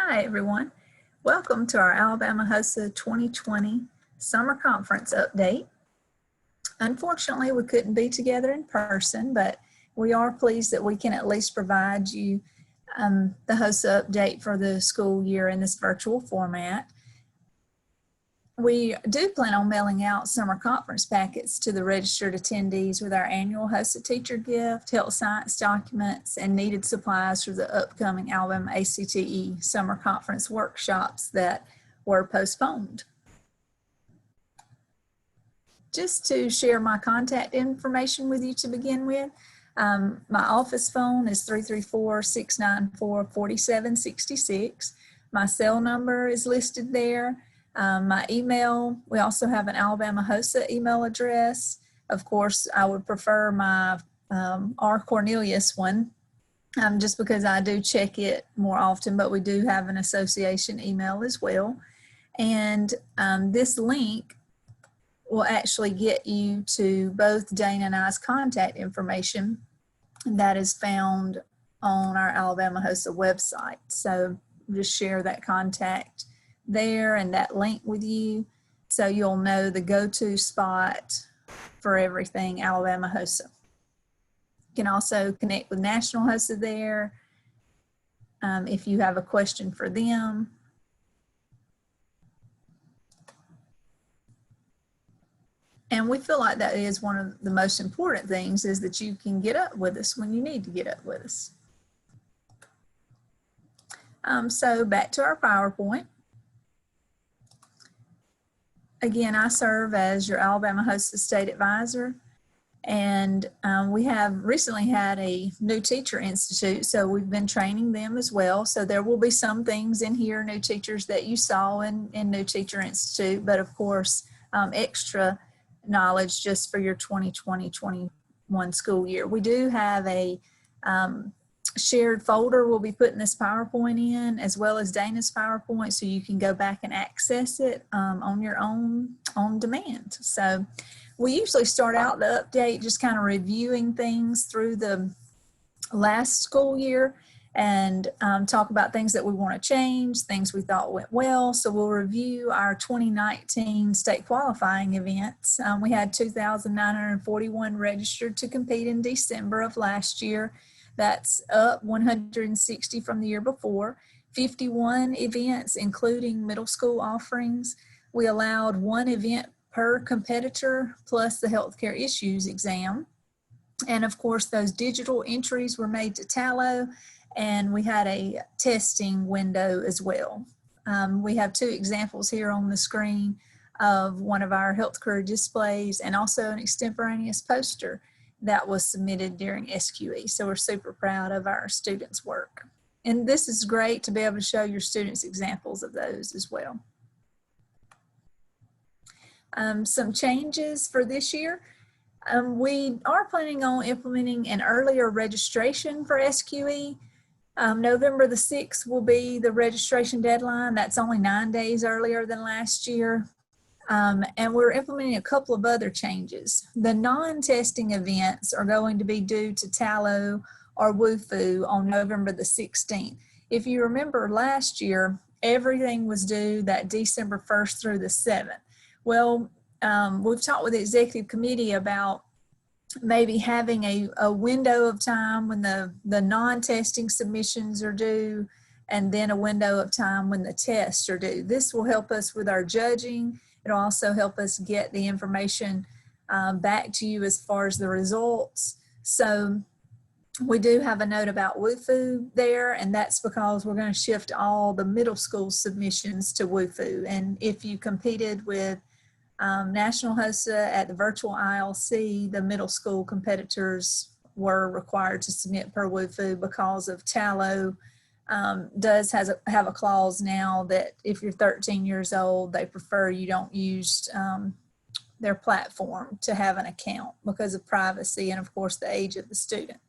Hi, everyone. Welcome to our Alabama HOSA 2020 Summer Conference update. Unfortunately, we couldn't be together in person, but we are pleased that we can at least provide you the HOSA update for the school year in this virtual format. We do plan on mailing out summer conference packets to the registered attendees with our annual HOSA teacher gift, health science documents, and needed supplies for the upcoming Alabama ACTE summer conference workshops that were postponed. Just to share my contact information with you to begin with, my office phone is 334-694-4766. My cell number is listed there. My email, we also have an Alabama HOSA email address. Of course, I would prefer my R. Cornelius one, just because I do check it more often, but we do have an association email as well. And this link will actually get you to both Dana and I's contact information that is found on our Alabama HOSA website. So just share that contact there and that link with you, so you'll know the go-to spot for everything Alabama HOSA. You can also connect with National HOSA there if you have a question for them. And we feel like that is one of the most important things, is that you can get up with us when you need to get up with us. So back to our PowerPoint. Again, I serve as your Alabama HOSA State Advisor, and we have recently had a new teacher institute, so we've been training them as well. So there will be some things in here, new teachers that you saw in new teacher institute, but of course, extra knowledge just for your 2020-21 school year. We do have a shared folder we'll be putting this PowerPoint in, as well as Dana's PowerPoint, so you can go back and access it on your own on demand. So we usually start out the update just kind of reviewing things through the last school year and talk about things that we want to change, things we thought went well. So we'll review our 2019 state qualifying events. We had 2,941 registered to compete in December of last year. That's up 160 from the year before. 51 events, including middle school offerings. We allowed one event per competitor, plus the healthcare issues exam. And of course, those digital entries were made to Tallow, and we had a testing window as well. We have two examples here on the screen of one of our health career displays, and also an extemporaneous poster that was submitted during SQE. So we're super proud of our students' work. And this is great to be able to show your students examples of those as well. Some changes for this year. We are planning on implementing an earlier registration for SQE. November the 6th will be the registration deadline. That's only 9 days earlier than last year. And we're implementing a couple of other changes. The non-testing events are going to be due to Tallow or WUFU on November the 16th. If you remember last year, everything was due that December 1st through the 7th. Well, we've talked with the executive committee about maybe having a window of time when the non-testing submissions are due, and then a window of time when the tests are due. This will help us with our judging. It'll also help us get the information back to you as far as the results. So we do have a note about WUFU there, and that's because we're going to shift all the middle school submissions to WUFU. And if you competed with National HOSA at the virtual ILC, the middle school competitors were required to submit per WUFU because of Tallow. Does have a clause now that if you're 13 years old, they prefer you don't use their platform to have an account because of privacy and of course the age of the student.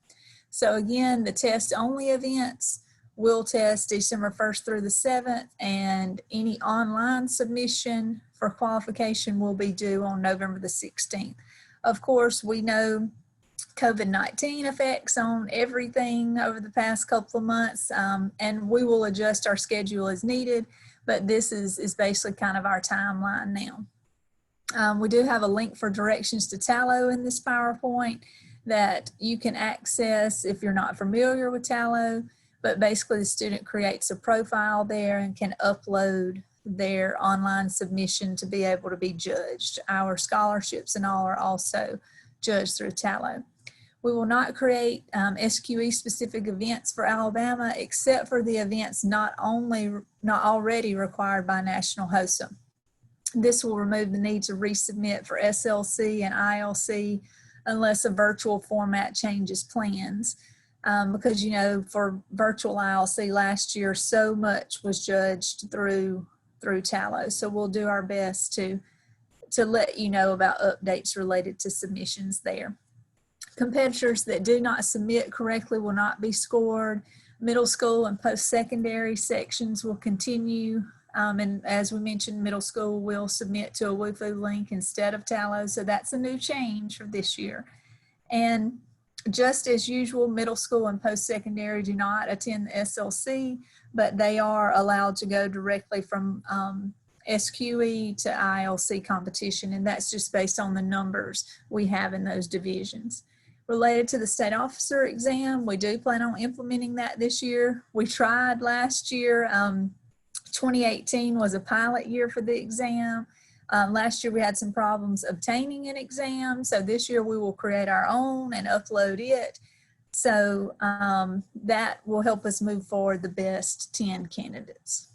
So again, the test only events will test December 1st through the 7th, and any online submission for qualification will be due on November the 16th. Of course, we know COVID-19 effects on everything over the past couple of months, and we will adjust our schedule as needed, but this is basically kind of our timeline now. We do have a link for directions to Tallo in this PowerPoint that you can access if you're not familiar with Tallo, but basically the student creates a profile there and can upload their online submission to be able to be judged. Our scholarships and all are also judged through Tallo. We will not create SQE specific events for Alabama except for the events not already required by National HOSA. This will remove the need to resubmit for SLC and ILC unless a virtual format changes plans. Because, you know, for virtual ILC last year, so much was judged through Tallo. So we'll do our best to let you know about updates related to submissions there. Competitors that do not submit correctly will not be scored. Middle school and post-secondary sections will continue. And as we mentioned, middle school will submit to a WUFU link instead of Tallo. So that's a new change for this year. And just as usual, middle school and post-secondary do not attend the SLC, but they are allowed to go directly from SQE to ILC competition, and that's just based on the numbers we have in those divisions. Related to the state officer exam, we do plan on implementing that this year. We tried last year. 2018 was a pilot year for the exam. Last year we had some problems obtaining an exam, so this year we will create our own and upload it. So that will help us move forward the best 10 candidates.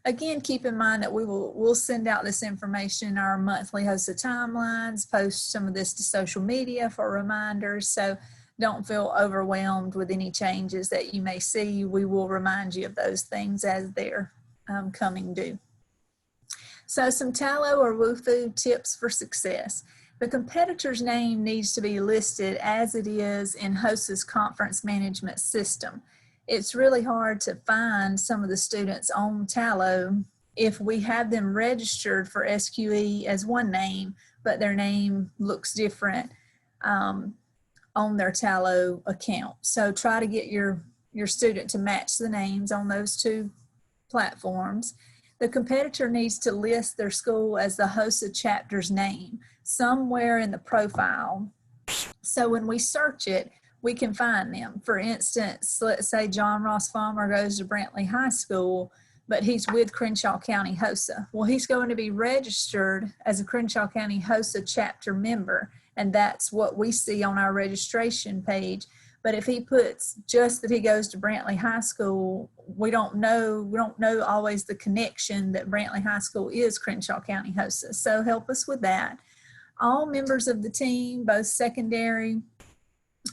Again, keep in mind that we'll send out this information in our monthly HOSA timelines, post some of this to social media for reminders. So don't feel overwhelmed with any changes that you may see. We will remind you of those things as they're coming due. So some Tallo or WUFU tips for success. The competitor's name needs to be listed as it is in HOSA's conference management system. It's really hard to find some of the students on Tallo if we have them registered for SQE as one name, but their name looks different on their Tallo account. So try to get your student to match the names on those two platforms. The competitor needs to list their school as the HOSA chapter's name somewhere in the profile. So when we search it, we can find them. For instance, let's say John Ross Farmer goes to Brantley High School, but he's with Crenshaw County HOSA. Well, he's going to be registered as a Crenshaw County HOSA chapter member, and that's what we see on our registration page. But if he puts just that he goes to Brantley High School, we don't know always the connection that Brantley High School is Crenshaw County HOSA. So help us with that. All members of the team, both secondary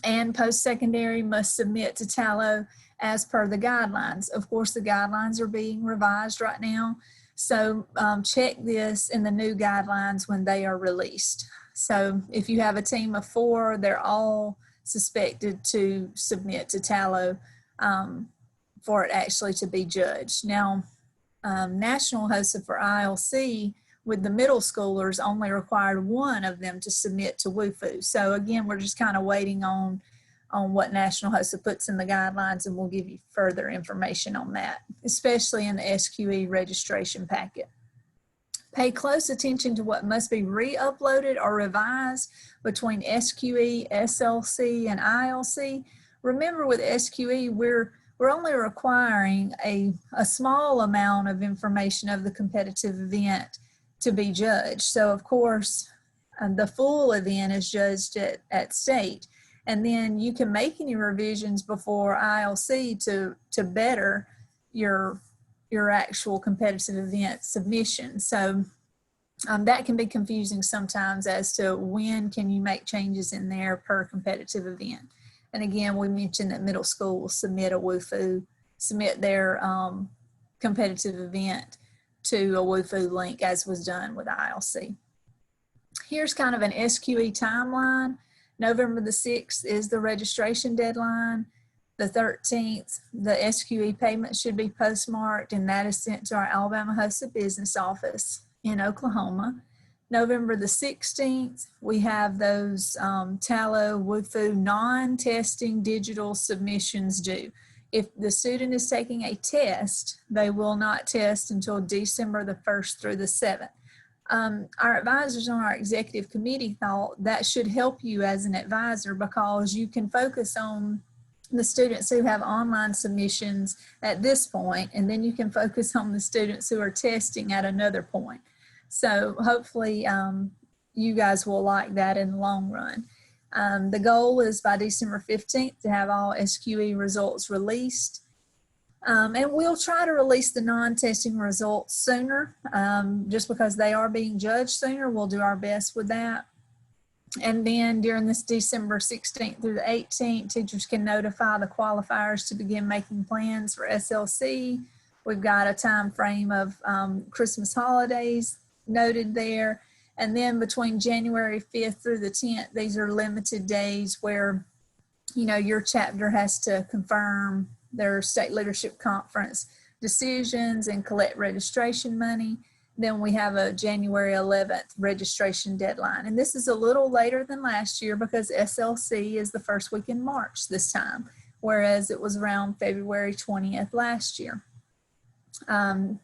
and post-secondary, must submit to Tallo as per the guidelines. Of course, the guidelines are being revised right now. So check this in the new guidelines when they are released. So if you have a team of 4, they're all suspected to submit to Tallo for it actually to be judged. Now, National HOSA for ILC with the middle schoolers only required 1 of them to submit to WUFU. So again, we're just kind of waiting on what National HOSA puts in the guidelines, and we'll give you further information on that, especially in the SQE registration packet. Pay close attention to what must be re-uploaded or revised between SQE, SLC, and ILC. Remember, with SQE, we're only requiring a small amount of information of the competitive event to be judged. So of course, the full event is judged at state, and then you can make any revisions before ILC to better your actual competitive event submission. So that can be confusing sometimes as to when can you make changes in there per competitive event. And again, we mentioned that middle school will submit their competitive event to a WUFU link, as was done with ILC. Here's kind of an SQE timeline. November the 6th is the registration deadline. The 13th, the SQE payment should be postmarked, and that is sent to our Alabama HOSA business office in Oklahoma. November the 16th, we have those Tallo WUFU non-testing digital submissions due. If the student is taking a test, they will not test until December the 1st through the 7th. Our advisors on our executive committee thought that should help you as an advisor, because you can focus on the students who have online submissions at this point, and then you can focus on the students who are testing at another point. So hopefully you guys will like that in the long run. The goal is by December 15th to have all SQE results released. And we'll try to release the non-testing results sooner, just because they are being judged sooner. We'll do our best with that. And then during this December 16th through the 18th, teachers can notify the qualifiers to begin making plans for SLC. We've got a time frame of Christmas holidays noted there. And then between January 5th through the 10th, these are limited days where, you know, your chapter has to confirm their state leadership conference decisions and collect registration money. Then we have a January 11th registration deadline. And this is a little later than last year because SLC is the first week in March this time, whereas it was around February 20th last year.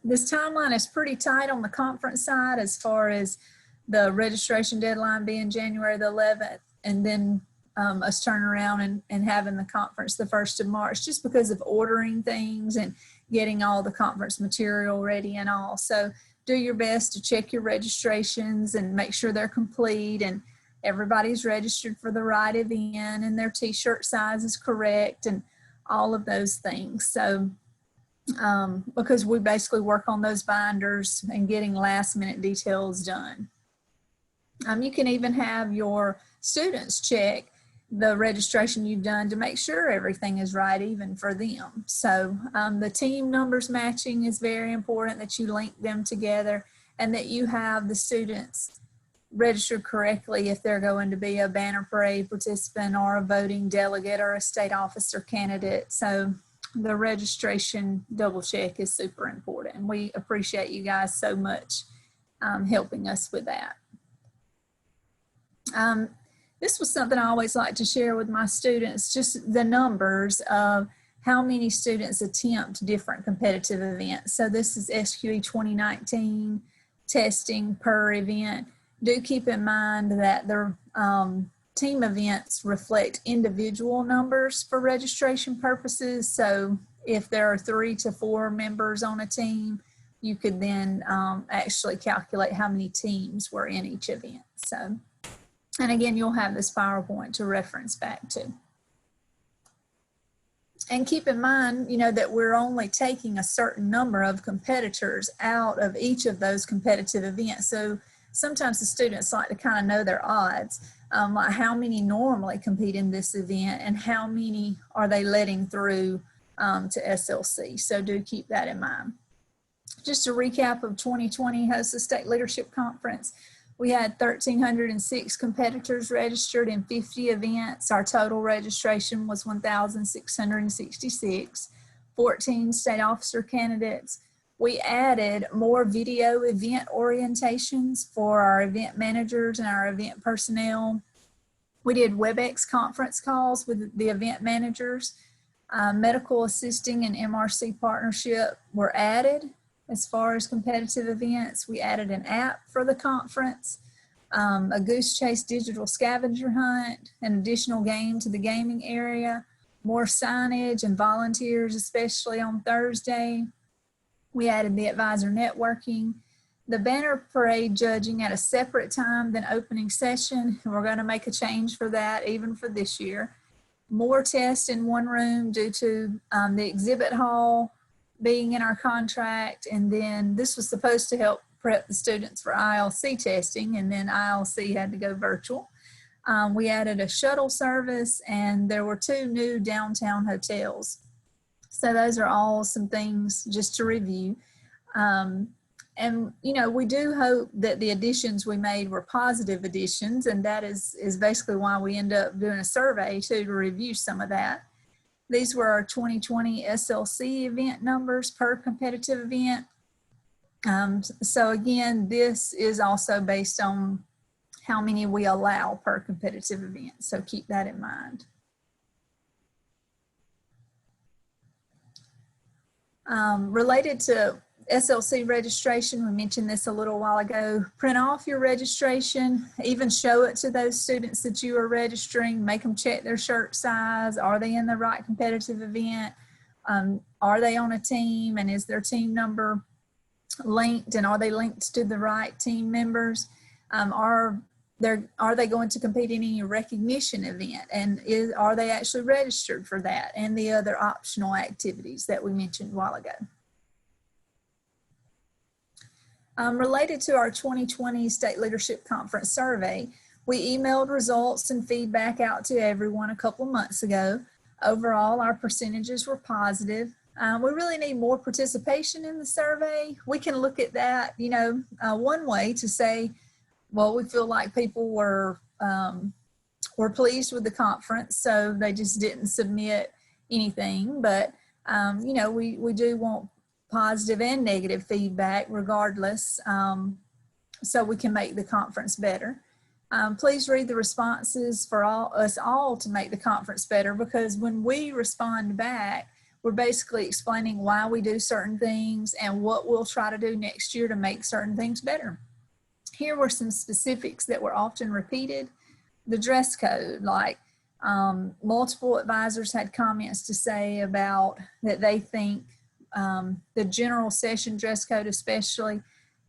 This timeline is pretty tight on the conference side as far as the registration deadline being January the 11th, and then us turning around and having the conference the 1st of March, just because of ordering things and getting all the conference material ready and all. So do your best to check your registrations and make sure they're complete and everybody's registered for the right event and their t-shirt size is correct and all of those things. So because we basically work on those binders and getting last minute details done. You can even have your students check the registration you've done to make sure everything is right, even for them. So the team numbers matching is very important, that you link them together and that you have the students registered correctly if they're going to be a banner parade participant or a voting delegate or a state officer candidate. So the registration double check is super important, and we appreciate you guys so much helping us with that. This was something I always like to share with my students, just the numbers of how many students attempt different competitive events. So this is SQE 2019 testing per event. Do keep in mind that the team events reflect individual numbers for registration purposes. So if there are 3 to 4 members on a team, you could then actually calculate how many teams were in each event. So, and again, you'll have this PowerPoint to reference back to. And keep in mind, you know, that we're only taking a certain number of competitors out of each of those competitive events. So sometimes the students like to kind of know their odds, like how many normally compete in this event and how many are they letting through to SLC. So do keep that in mind. Just a recap of 2020 HOSA State Leadership Conference. We had 1,306 competitors registered in 50 events. Our total registration was 1,666, 14 state officer candidates. We added more video event orientations for our event managers and our event personnel. We did WebEx conference calls with the event managers. Medical assisting and MRC partnership were added. As far as competitive events, we added an app for the conference, a Goose Chase digital scavenger hunt, an additional game to the gaming area, more signage and volunteers, especially on Thursday. We added the advisor networking, the banner parade judging at a separate time than opening session. We're going to make a change for that even for this year. More tests in one room due to the exhibit hall being in our contract, and then this was supposed to help prep the students for ILC testing, and then ILC had to go virtual. We added a shuttle service, and there were 2 new downtown hotels. So those are all some things just to review. And you know, we do hope that the additions we made were positive additions, and that is basically why we end up doing a survey too, to review some of that. These were our 2020 SLC event numbers per competitive event. So again, this is also based on how many we allow per competitive event. So keep that in mind. Related to SLC registration, we mentioned this a little while ago. Print off your registration, even show it to those students that you are registering, make them check their shirt size. Are they in the right competitive event? Are they on a team, and is their team number linked, and are they linked to the right team members? Are they going to compete in any recognition event, and are they actually registered for that and the other optional activities that we mentioned a while ago? Related to our 2020 State Leadership Conference survey, we emailed results and feedback out to everyone a couple of months ago. Overall, our percentages were positive. We really need more participation in the survey. We can look at that, one way to say, well, we feel like people were pleased with the conference, so they just didn't submit anything. But, we do want positive and negative feedback regardless, so we can make the conference better. Please read the responses for us all to make the conference better, because when we respond back, we're basically explaining why we do certain things and what we'll try to do next year to make certain things better. Here were some specifics that were often repeated. The dress code, like multiple advisors had comments to say about that they think the general session dress code especially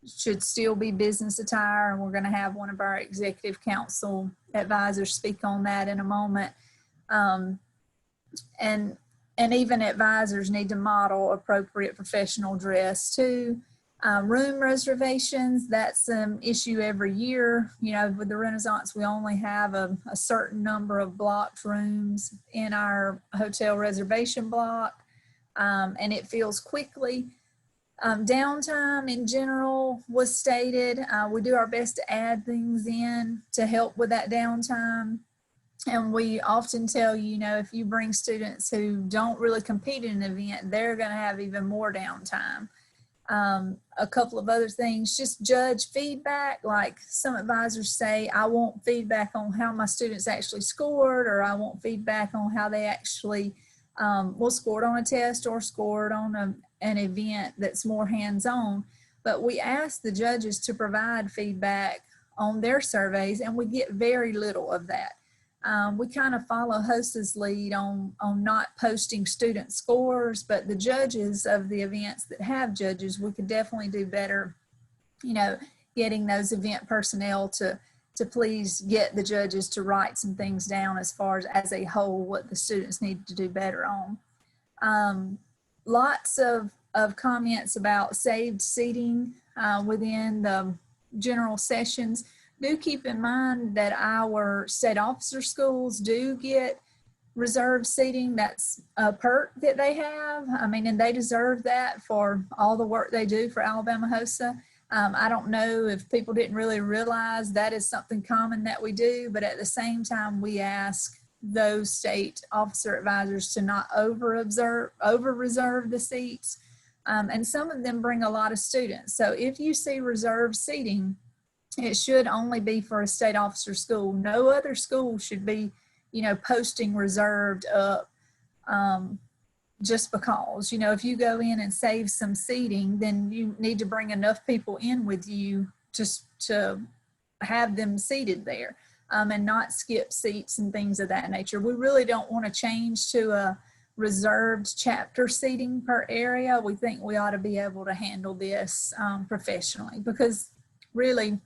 should still be business attire, and we're going to have one of our executive council advisors speak on that in a moment. And even advisors need to model appropriate professional dress too. Room reservations, that's an issue every year. With the Renaissance, we only have a certain number of blocked rooms in our hotel reservation block, and it fills quickly. Downtime in general was stated. We do our best to add things in to help with that downtime. And we often tell you, if you bring students who don't really compete in an event, they're going to have even more downtime. A couple of other things, just judge feedback. Like some advisors say, I want feedback on how my students actually scored, or I want feedback on how they actually scored on a test or scored on an event that's more hands-on. But we ask the judges to provide feedback on their surveys, and we get very little of that. We kind of follow HOSA's lead on not posting student scores, but the judges of the events that have judges, we could definitely do better, getting those event personnel to please get the judges to write some things down as far as a whole, what the students need to do better on. Lots of comments about saved seating within the general sessions. Do keep in mind that our state officer schools do get reserved seating. That's a perk that they have. And they deserve that for all the work they do for Alabama HOSA. I don't know if people didn't really realize that is something common that we do, but at the same time, we ask those state officer advisors to not over-reserve the seats. And some of them bring a lot of students. So if you see reserved seating, it should only be for a state officer school. No other school should be, posting reserved up just because. If you go in and save some seating, then you need to bring enough people in with you just to have them seated there, and not skip seats and things of that nature. We really don't want to change to a reserved chapter seating per area. We think we ought to be able to handle this professionally, because really,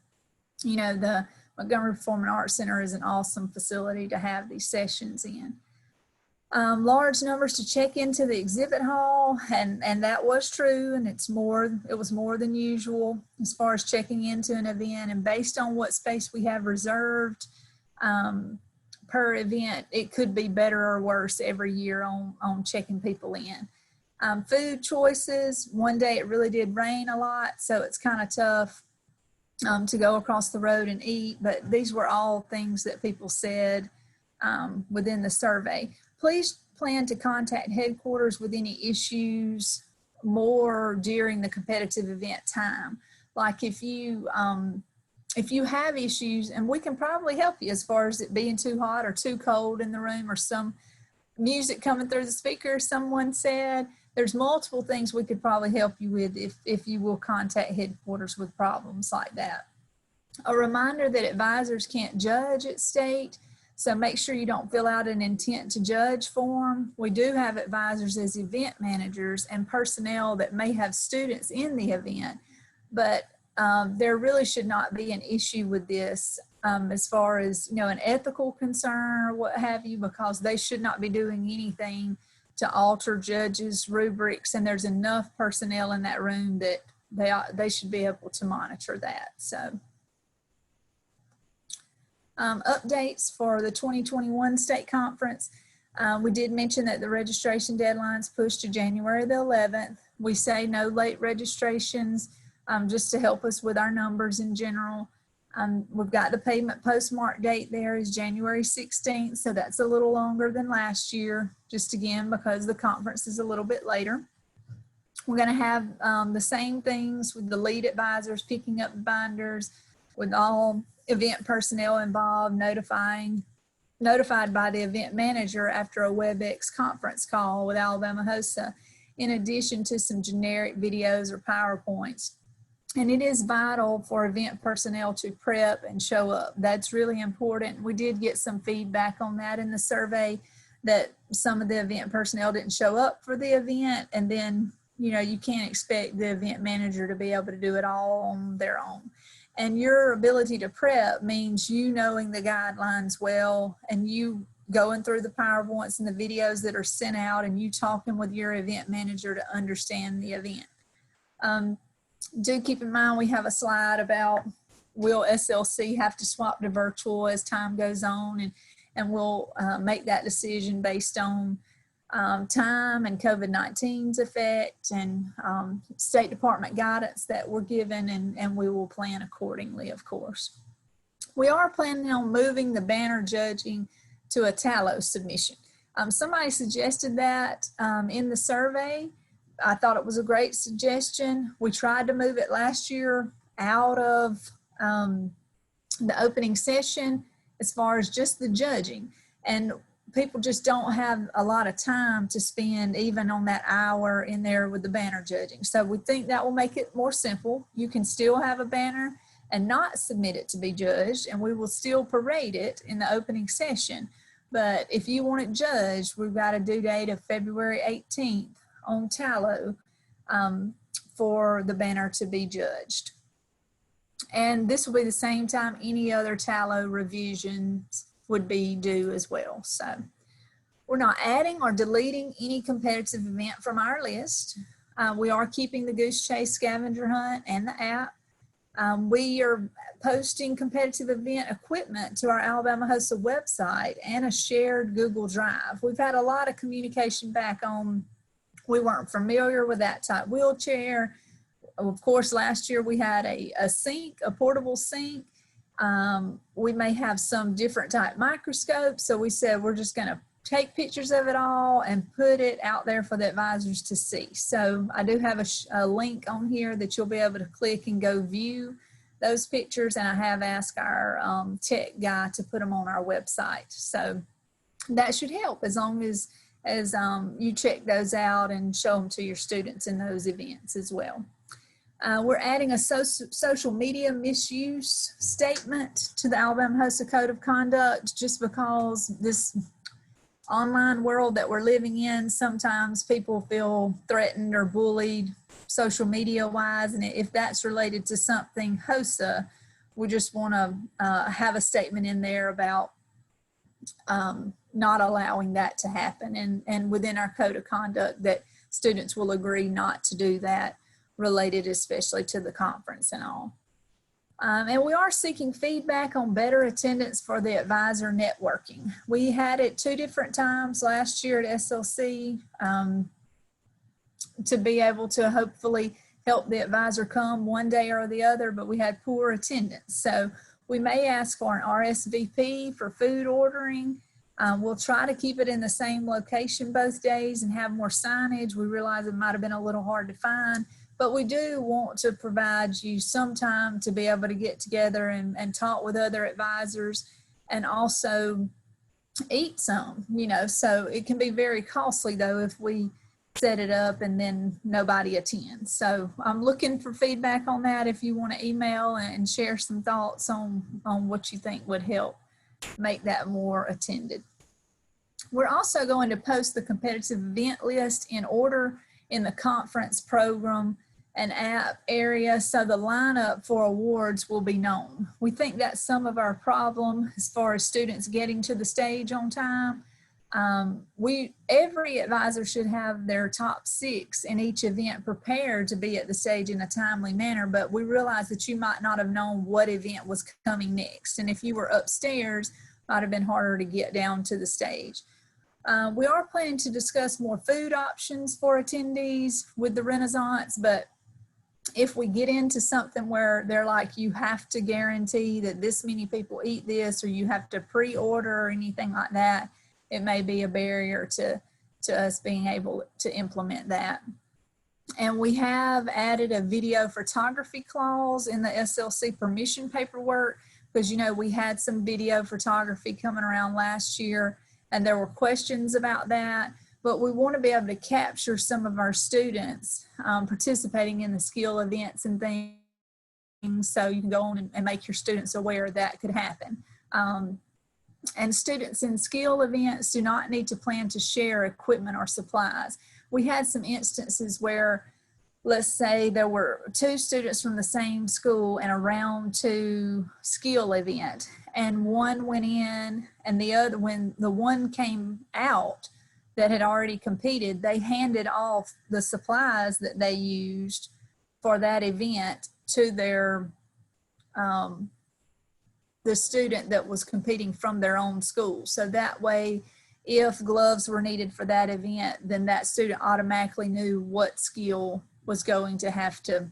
the Montgomery Performing Arts Center is an awesome facility to have these sessions in. Large numbers to check into the exhibit hall, and that was true, and it was more than usual as far as checking into an event. And based on what space we have reserved per event, it could be better or worse every year on checking people in. Food choices, one day it really did rain a lot, so it's kind of tough to go across the road and eat, but these were all things that people said within the survey. Please plan to contact headquarters with any issues more during the competitive event time. Like if you have issues, and we can probably help you as far as it being too hot or too cold in the room, or some music coming through the speaker, someone said, there's multiple things we could probably help you with if you will contact headquarters with problems like that. A reminder that advisors can't judge at state, so make sure you don't fill out an intent to judge form. We do have advisors as event managers and personnel that may have students in the event, but there really should not be an issue with this as far as, you know, an ethical concern or what have you, because they should not be doing anything to alter judges' rubrics, and there's enough personnel in that room that they should be able to monitor that. So updates for the 2021 state conference. We did mention that the registration deadline's pushed to January the 11th. We say no late registrations just to help us with our numbers in general. We've got the payment postmark date there is January 16th, so that's a little longer than last year, just again because the conference is a little bit later. We're going to have the same things with the lead advisors picking up the binders, with all event personnel involved notified by the event manager after a WebEx conference call with Alabama HOSA, in addition to some generic videos or PowerPoints. And it is vital for event personnel to prep and show up. That's really important. We did get some feedback on that in the survey, that some of the event personnel didn't show up for the event, and then, you know, you can't expect the event manager to be able to do it all on their own. And your ability to prep means you knowing the guidelines well, and you going through the PowerPoints and the videos that are sent out, and you talking with your event manager to understand the event. Do keep in mind we have a slide about, will SLC have to swap to virtual as time goes on, and we'll make that decision based on time and COVID-19's effect and State Department guidance that we're given, and we will plan accordingly, of course. We are planning on moving the banner judging to a tallow submission. Somebody suggested that in the survey. I thought it was a great suggestion. We tried to move it last year out of the opening session as far as just the judging, and people just don't have a lot of time to spend even on that hour in there with the banner judging. So we think that will make it more simple. You can still have a banner and not submit it to be judged, and we will still parade it in the opening session. But if you want it judged, we've got a due date of February 18th on tallow for the banner to be judged. And this will be the same time any other tallow revisions would be due as well. So we're not adding or deleting any competitive event from our list. We are keeping the Goose Chase Scavenger Hunt and the app. We are posting competitive event equipment to our Alabama HOSA website and a shared Google Drive. We've had a lot of communication back on, we weren't familiar with that type wheelchair. Of course, last year we had a sink, a portable sink. We may have some different type microscope, so we said we're just going to take pictures of it all and put it out there for the advisors to see. So I do have a link on here that you'll be able to click and go view those pictures, and I have asked our tech guy to put them on our website. So that should help as long as you check those out and show them to your students in those events as well. We're adding a social media misuse statement to the Alabama HOSA Code of Conduct, just because this online world that we're living in, sometimes people feel threatened or bullied social media wise, and if that's related to something HOSA, we just want to have a statement in there about not allowing that to happen, and within our code of conduct that students will agree not to do that, related especially to the conference and all. And we are seeking feedback on better attendance for the advisor networking. We had it 2 different times last year at SLC to be able to hopefully help the advisor come one day or the other, but we had poor attendance. So we may ask for an RSVP for food ordering. We'll try to keep it in the same location both days and have more signage. We realize it might have been a little hard to find, but we do want to provide you some time to be able to get together and talk with other advisors, and also eat some, you know. So it can be very costly though if we set it up and then nobody attends. So I'm looking for feedback on that. If you want to email and share some thoughts on what you think would help make that more attended. We're also going to post the competitive event list in order in the conference program and app area, so the lineup for awards will be known. We think that's some of our problem as far as students getting to the stage on time. Every advisor should have their top 6 in each event prepared to be at the stage in a timely manner, but we realize that you might not have known what event was coming next. And if you were upstairs, it might have been harder to get down to the stage. We are planning to discuss more food options for attendees with the Renaissance, but if we get into something where they're like, you have to guarantee that this many people eat this, or you have to pre-order or anything like that, it may be a barrier to us being able to implement that. And we have added a video photography clause in the SLC permission paperwork, because, you know, we had some video photography coming around last year and there were questions about that. But we want to be able to capture some of our students participating in the skill events and things, so you can go on and make your students aware that could happen. And students in skill events do not need to plan to share equipment or supplies. We had some instances where, let's say there were 2 students from the same school in a round 2 skill event, and one went in and the other, when the one came out that had already competed, they handed off the supplies that they used for that event to their the student that was competing from their own school. So that way, if gloves were needed for that event, then that student automatically knew what skill was going to have to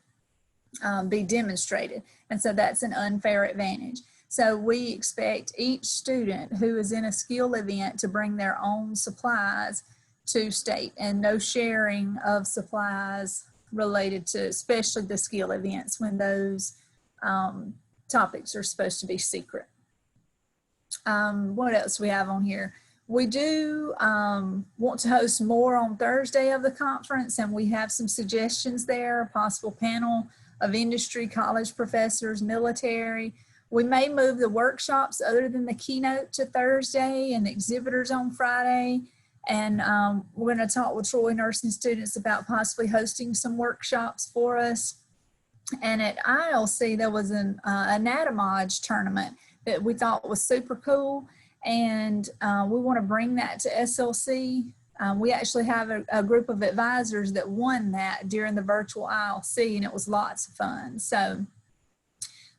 be demonstrated. And so that's an unfair advantage. So we expect each student who is in a skill event to bring their own supplies to state, and no sharing of supplies related to especially the skill events when those topics are supposed to be secret. What else do we have on here? We do want to host more on Thursday of the conference, and we have some suggestions there, a possible panel of industry, college professors, military. We may move the workshops other than the keynote to Thursday and the exhibitors on Friday. And we're going to talk with Troy nursing students about possibly hosting some workshops for us. And at ILC, there was an anatomage tournament that we thought was super cool. And we want to bring that to SLC. We actually have a group of advisors that won that during the virtual ILC, and it was lots of fun. So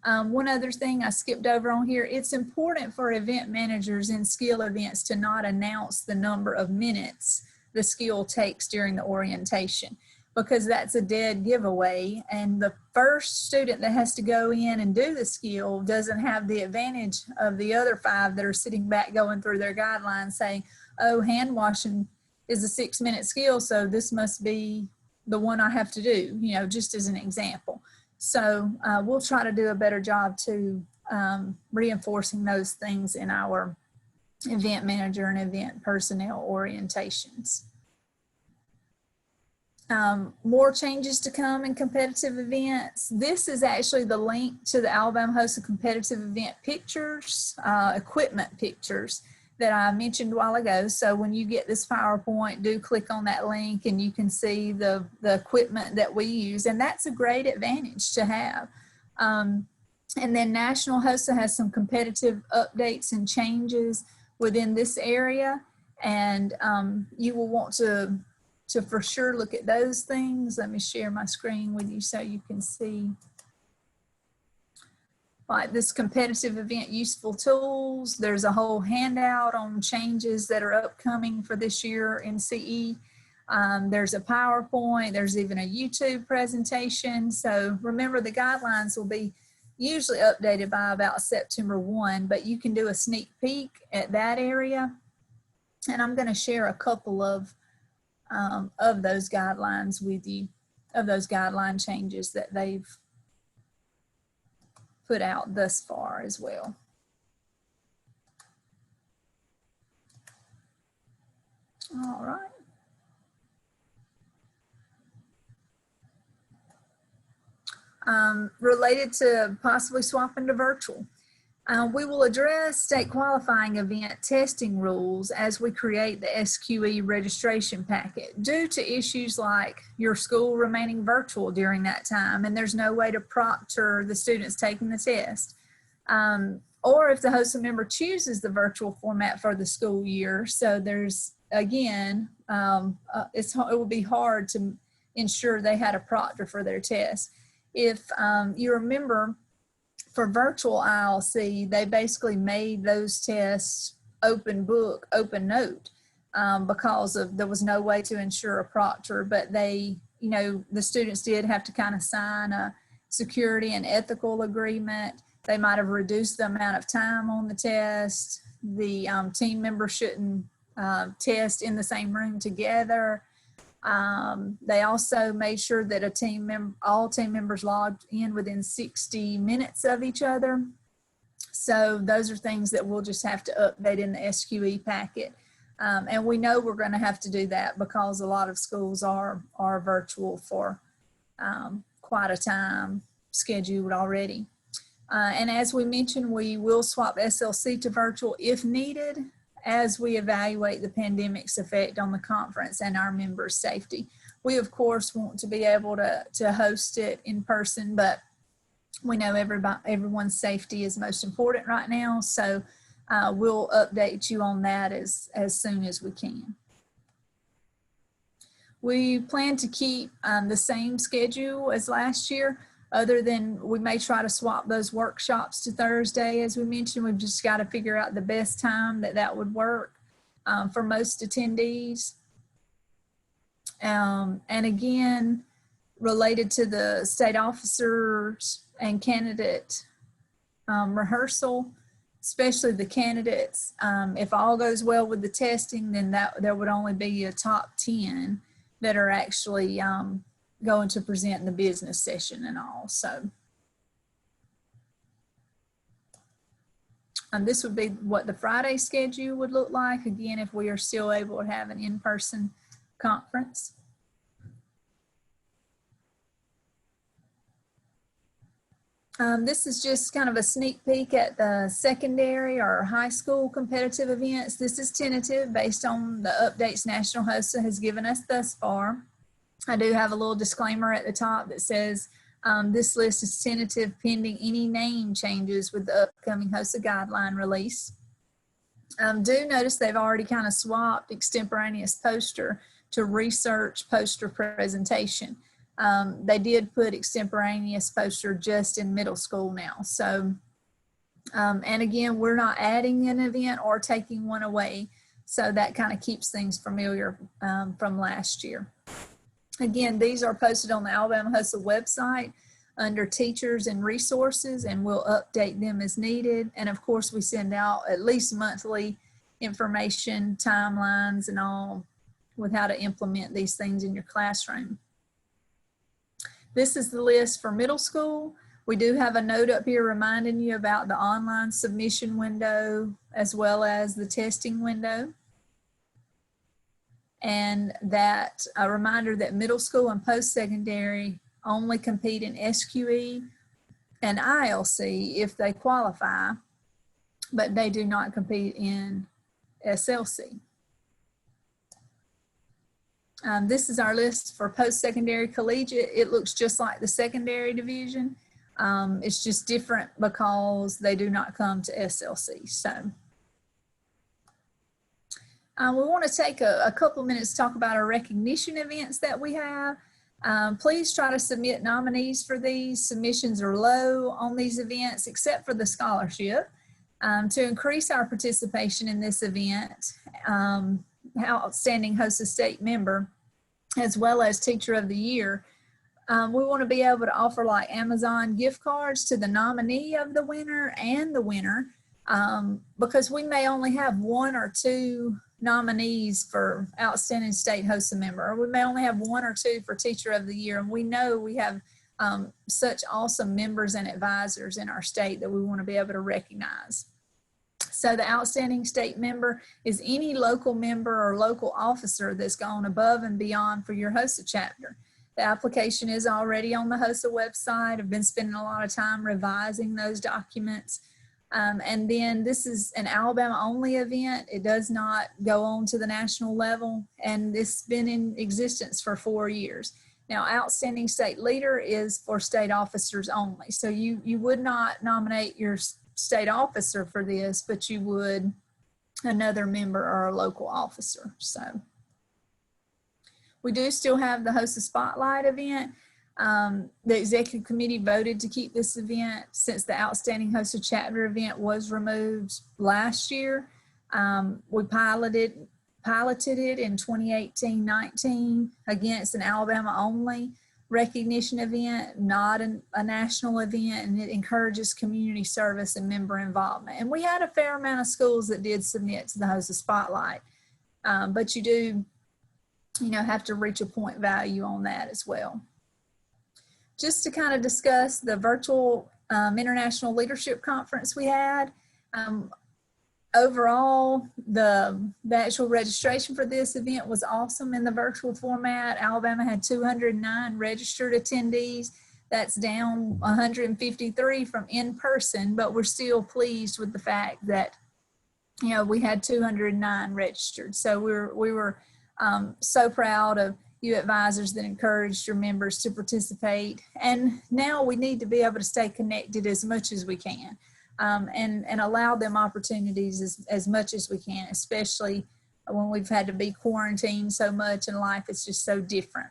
one other thing I skipped over on here, it's important for event managers in skill events to not announce the number of minutes the skill takes during the orientation, because that's a dead giveaway. And the first student that has to go in and do the skill doesn't have the advantage of the other 5 that are sitting back going through their guidelines saying, oh, hand washing is a 6-minute skill, so this must be the one I have to do, you know, just as an example. So we'll try to do a better job to reinforcing those things in our event manager and event personnel orientations. More changes to come in competitive events. This is actually the link to the Alabama HOSA competitive event pictures, equipment pictures that I mentioned a while ago. So when you get this PowerPoint, do click on that link and you can see the equipment that we use. And that's a great advantage to have. And then National HOSA has some competitive updates and changes within this area. And you will want to for sure look at those things. Let me share my screen with you so you can see. Like this competitive event useful tools, there's a whole handout on changes that are upcoming for this year in CE. There's a PowerPoint, there's even a YouTube presentation. So remember, the guidelines will be usually updated by about September 1, but you can do a sneak peek at that area. And I'm going to share a couple of those guidelines with you, of those guideline changes that they've put out thus far as well. All right. Related to possibly swapping to virtual. We will address state qualifying event testing rules as we create the SQE registration packet due to issues like your school remaining virtual during that time and there's no way to proctor the students taking the test. Or if the HOSA member chooses the virtual format for the school year. So there's, again, it will be hard to ensure they had a proctor for their test. If you remember, for virtual ILC, they basically made those tests open book, open note, because there was no way to ensure a proctor, but they, you know, the students did have to kind of sign a security and ethical agreement. They might have reduced the amount of time on the test. The team members shouldn't test in the same room together. They also made sure that all team members logged in within 60 minutes of each other. So those are things that we'll just have to update in the SQE packet. And we know we're going to have to do that because a lot of schools are virtual for quite a time scheduled already. And as we mentioned, we will swap SLC to virtual if needed, as we evaluate the pandemic's effect on the conference and our members' safety. We, of course, want to be able to host it in person, but we know everyone's safety is most important right now, so we'll update you on that as soon as we can. We plan to keep the same schedule as last year, other than we may try to swap those workshops to Thursday. As we mentioned, we've just got to figure out the best time that would work for most attendees. And again, related to the state officers and candidate rehearsal, especially the candidates, if all goes well with the testing, then there would only be a top 10 that are actually going to present in the business session and all. So this would be what the Friday schedule would look like, again, if we are still able to have an in-person conference. This is just kind of a sneak peek at the secondary or high school competitive events. This is tentative based on the updates National HOSA has given us thus far. I do have a little disclaimer at the top that says this list is tentative pending any name changes with the upcoming HOSA guideline release. Do notice they've already kind of swapped extemporaneous poster to research poster presentation. They did put extemporaneous poster just in middle school now. So, and again, we're not adding an event or taking one away. So that kind of keeps things familiar from last year. Again, these are posted on the Alabama HOSA website under teachers and resources, and we'll update them as needed. And of course, we send out at least monthly information, timelines, and all with how to implement these things in your classroom. This is the list for middle school. We do have a note up here reminding you about the online submission window as well as the testing window. And that a reminder that middle school and post-secondary only compete in SQE and ILC if they qualify, but they do not compete in SLC. This is our list for post-secondary collegiate. It looks just like the secondary division. It's just different because they do not come to SLC. So we want to take a couple minutes to talk about our recognition events that we have. Please try to submit nominees for these. Submissions are low on these events except for the scholarship. To increase our participation in this event, outstanding HOSA state member, as well as teacher of the year, we want to be able to offer like Amazon gift cards to the nominee of the winner and the winner. because we may only have 1 or 2 nominees for Outstanding State HOSA Member, or we may only have 1 or 2 for Teacher of the Year. And we know we have such awesome members and advisors in our state that we want to be able to recognize. So the Outstanding State Member is any local member or local officer that's gone above and beyond for your HOSA chapter. The application is already on the HOSA website. I've been spending a lot of time revising those documents. And then this is an Alabama only event. It does not go on to the national level, and this has been in existence for 4 years. Now, Outstanding State Leader is for state officers only. So you would not nominate your state officer for this, but you would another member or a local officer. So we do still have the HOSA Spotlight event. The executive committee voted to keep this event since the Outstanding HOSA Chapter event was removed last year. We piloted it in 2018-19 against an Alabama only recognition event, not a national event, and it encourages community service and member involvement. And we had a fair amount of schools that did submit to the HOSA Spotlight, but you do, have to reach a point value on that as well. Just to kind of discuss the virtual International Leadership Conference we had. Overall, the actual registration for this event was awesome in the virtual format. Alabama had 209 registered attendees. That's down 153 from in person, but we're still pleased with the fact that, we had 209 registered. So we were so proud of you advisors that encouraged your members to participate. And now we need to be able to stay connected as much as we can. And allow them opportunities as much as we can, especially when we've had to be quarantined so much and life is just so different.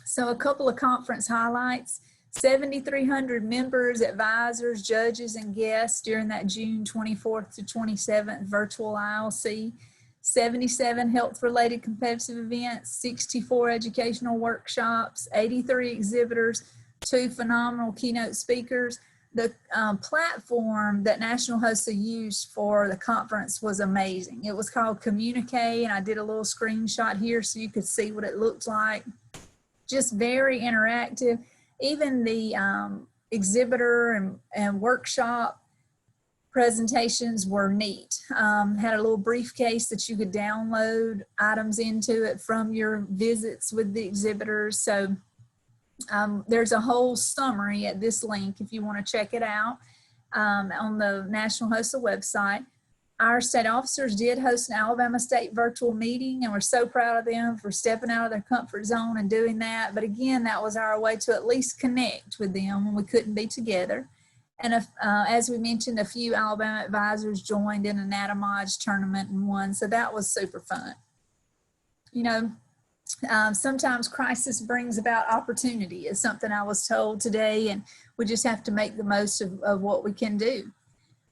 So a couple of conference highlights: 7,300 members, advisors, judges, and guests during that June 24th to 27th virtual ILC. 77 health-related competitive events, 64 educational workshops, 83 exhibitors, 2 phenomenal keynote speakers. The platform that National HOSA used for the conference was amazing. It was called Communique, and I did a little screenshot here so you could see what it looked like. Just very interactive. Even the exhibitor and workshop presentations were neat. Had a little briefcase that you could download items into it from your visits with the exhibitors. So there's a whole summary at this link if you want to check it out on the National HOSA website. Our state officers did host an Alabama State virtual meeting, and we're so proud of them for stepping out of their comfort zone and doing that. But again, that was our way to at least connect with them when we couldn't be together. And as we mentioned, a few Alabama advisors joined in an Atomage tournament and won, so that was super fun. Sometimes crisis brings about opportunity is something I was told today, and we just have to make the most of what we can do.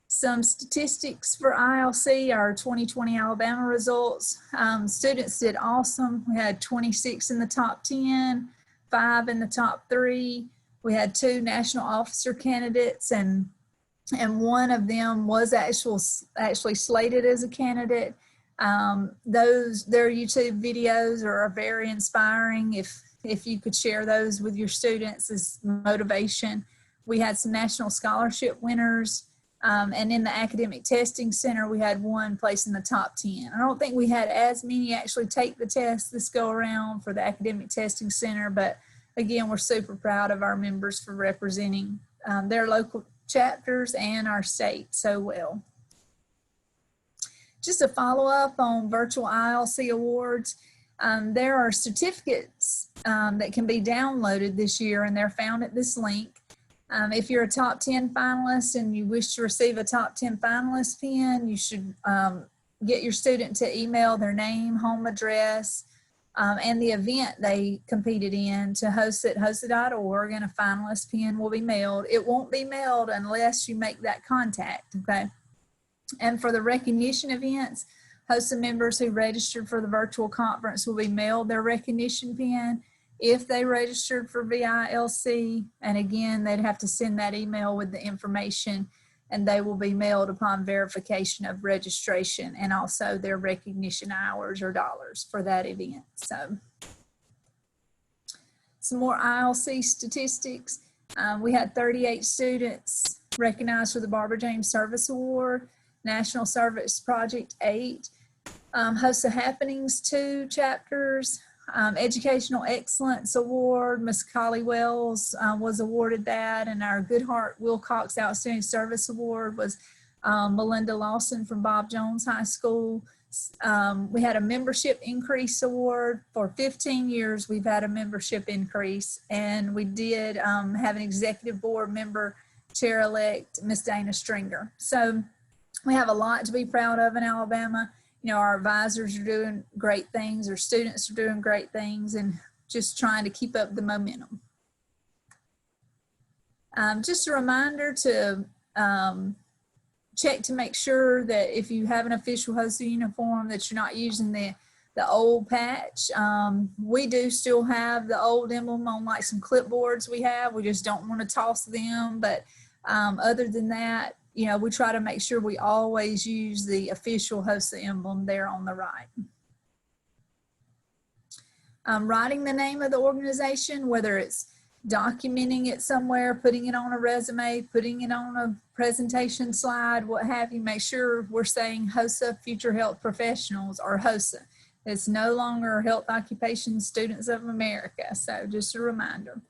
Some statistics for ILC, our 2020 Alabama results. Students did awesome. We had 26 in the top 10, 5 in the top 3. We had 2 national officer candidates, and one of them was actually slated as a candidate. Their YouTube videos are very inspiring. If you could share those with your students as motivation. We had some national scholarship winners, and in the academic testing center, we had 1 place in the top 10. I don't think we had as many actually take the test this go around for the academic testing center, but again, we're super proud of our members for representing their local chapters and our state so well. Just a follow-up on virtual ILC awards. There are certificates that can be downloaded this year, and they're found at this link. If you're a top 10 finalist and you wish to receive a top 10 finalist pin, you should get your student to email their name, home address, and the event they competed in to hosa@hosa.org, and a finalist pin will be mailed. It won't be mailed unless you make that contact, okay? And for the recognition events, HOSA members who registered for the virtual conference will be mailed their recognition pin if they registered for VILC. And again, they'd have to send that email with the information. and they will be mailed upon verification of registration and also their recognition hours or dollars for that event. So some more ILC statistics. We had 38 students recognized for the Barbara James Service Award, National Service Project 8, HOSA Happenings 2 chapters, Educational Excellence Award. Miss Collie Wells was awarded that, and our Goodhart Wilcox Outstanding Service Award was Melinda Lawson from Bob Jones High School. We had a membership increase award. For 15 years we've had a membership increase, and we did have an executive board member, chair-elect Miss Dana Stringer. So we have a lot to be proud of in Alabama. You know, our advisors are doing great things, our students are doing great things, and just trying to keep up the momentum. Just a reminder to check to make sure that if you have an official HOSA uniform that you're not using the old patch. We do still have the old emblem on like some clipboards we have. We just don't want to toss them. But other than that, you know, we try to make sure we always use the official HOSA emblem there on the right. Writing the name of the organization, whether it's documenting it somewhere, putting it on a resume, putting it on a presentation slide, what have you, make sure we're saying HOSA Future Health Professionals or HOSA. It's no longer Health Occupation Students of America, so just a reminder.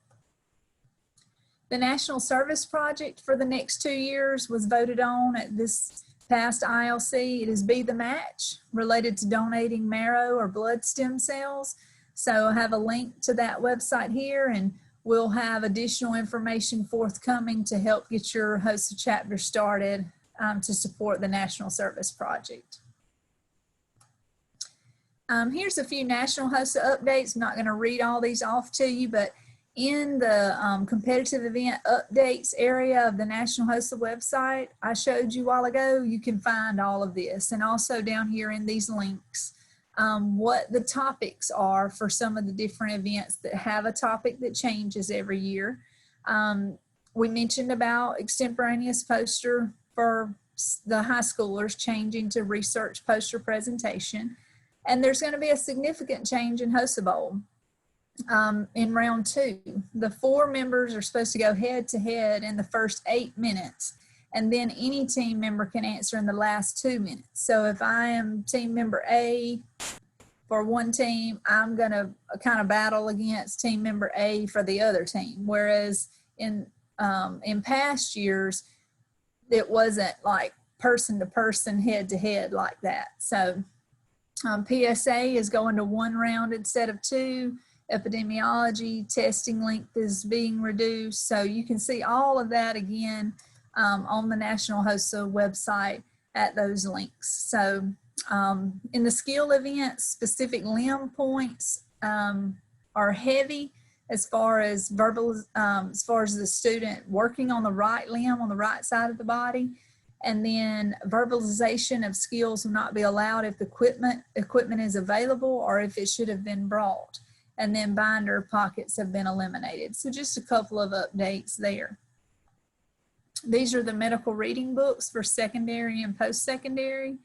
The National Service Project for the next 2 years was voted on at this past ILC. It is Be the Match, related to donating marrow or blood stem cells. So I have a link to that website here, and we'll have additional information forthcoming to help get your HOSA chapter started to support the National Service Project. Here's a few National HOSA updates. I'm not going to read all these off to you, but in the competitive event updates area of the National HOSA website I showed you a while ago, you can find all of this, and also down here in these links what the topics are for some of the different events that have a topic that changes every year. We mentioned about extemporaneous poster for the high schoolers changing to research poster presentation, and there's going to be a significant change in HOSA Bowl. In round 2, the 4 members are supposed to go head to head in the first 8 minutes, and then any team member can answer in the last 2 minutes. So if I am team member A for one team, I'm going to kind of battle against team member A for the other team. Whereas in past years, it wasn't like person to person, head to head like that. So PSA is going to 1 round instead of 2. Epidemiology testing length is being reduced. So you can see all of that again on the National HOSA website at those links. So in the skill events, specific limb points are heavy as far as the student working on the right limb on the right side of the body. And then verbalization of skills will not be allowed if the equipment is available or if it should have been brought. And then binder pockets have been eliminated. So just a couple of updates there. These are the medical reading books for secondary and post-secondary.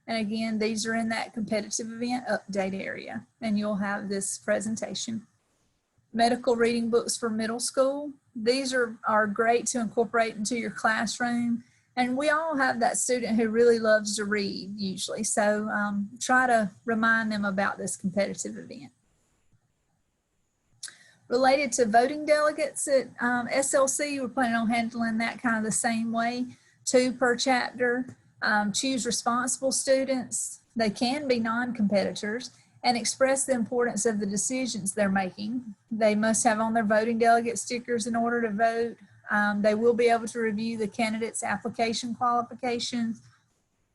And again, these are in that competitive event update area, and you'll have this presentation. Medical reading books for middle school. These are great to incorporate into your classroom. And we all have that student who really loves to read usually. So try to remind them about this competitive event. Related to voting delegates at SLC, we're planning on handling that kind of the same way, 2 per chapter. Choose responsible students. They can be non-competitors, and express the importance of the decisions they're making. They must have on their voting delegate stickers in order to vote. They will be able to review the candidate's application qualifications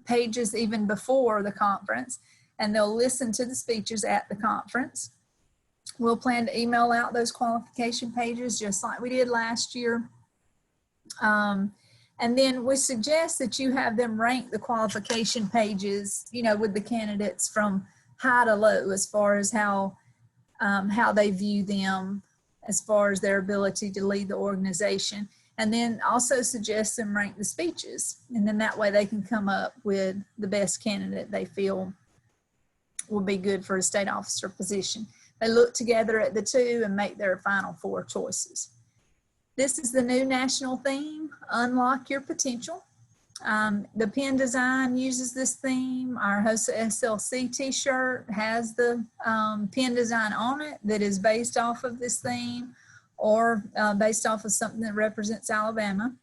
pages even before the conference, and they'll listen to the speeches at the conference. We'll plan to email out those qualification pages just like we did last year. And then we suggest that you have them rank the qualification pages, you know, with the candidates from high to low as far as how they view them, as far as their ability to lead the organization. and then also suggest and rank the speeches. And then that way they can come up with the best candidate they feel will be good for a state officer position. They look together at the two and make their final 4 choices. This is the new national theme, Unlock Your Potential. The pen design uses this theme. Our HOSA SLC t-shirt has the pen design on it that is based off of this theme, or based off of something that represents Alabama.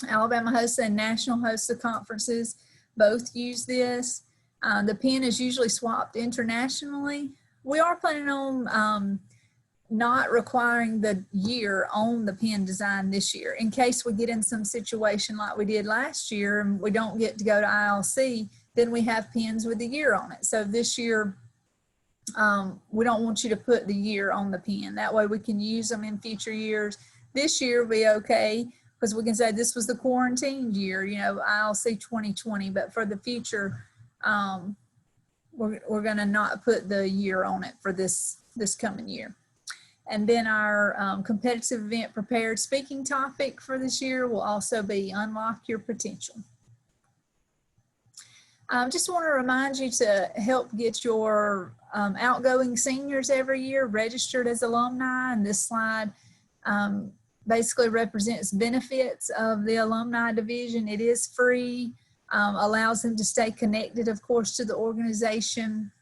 Alabama HOSA and National HOSA conferences both use this. The pen is usually swapped internationally. We are planning on not requiring the year on the pen design this year, in case we get in some situation like we did last year and we don't get to go to ILC, then we have pens with the year on it. So this year, we don't want you to put the year on the pen. That way we can use them in future years. This year will be okay, because we can say this was the quarantined year, you know, ILC 2020, but for the future, we're gonna not put the year on it for this coming year. And then our competitive event prepared speaking topic for this year will also be Unlock Your Potential. Just want to remind you to help get your outgoing seniors every year registered as alumni. And this slide basically represents benefits of the alumni division. It is free, allows them to stay connected, of course, to the organization.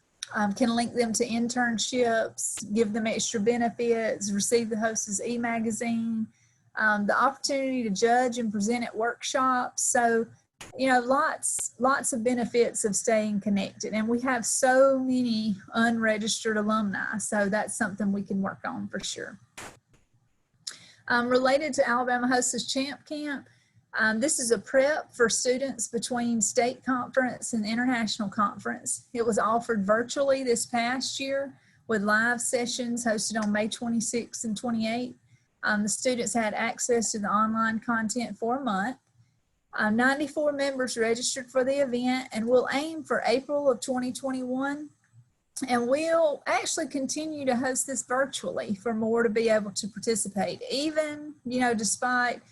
Can link them to internships, give them extra benefits, receive the HOSA's e-magazine, the opportunity to judge and present at workshops. So, you know, lots of benefits of staying connected. And we have so many unregistered alumni, so that's something we can work on for sure. Related to Alabama HOSA's Champ Camp, this is a prep for students between state conference and international conference. It was offered virtually this past year with live sessions hosted on May 26th and 28th. The students had access to the online content for a month. 94 members registered for the event, and we'll aim for April of 2021. And we'll actually continue to host this virtually for more to be able to participate, even, you know, despite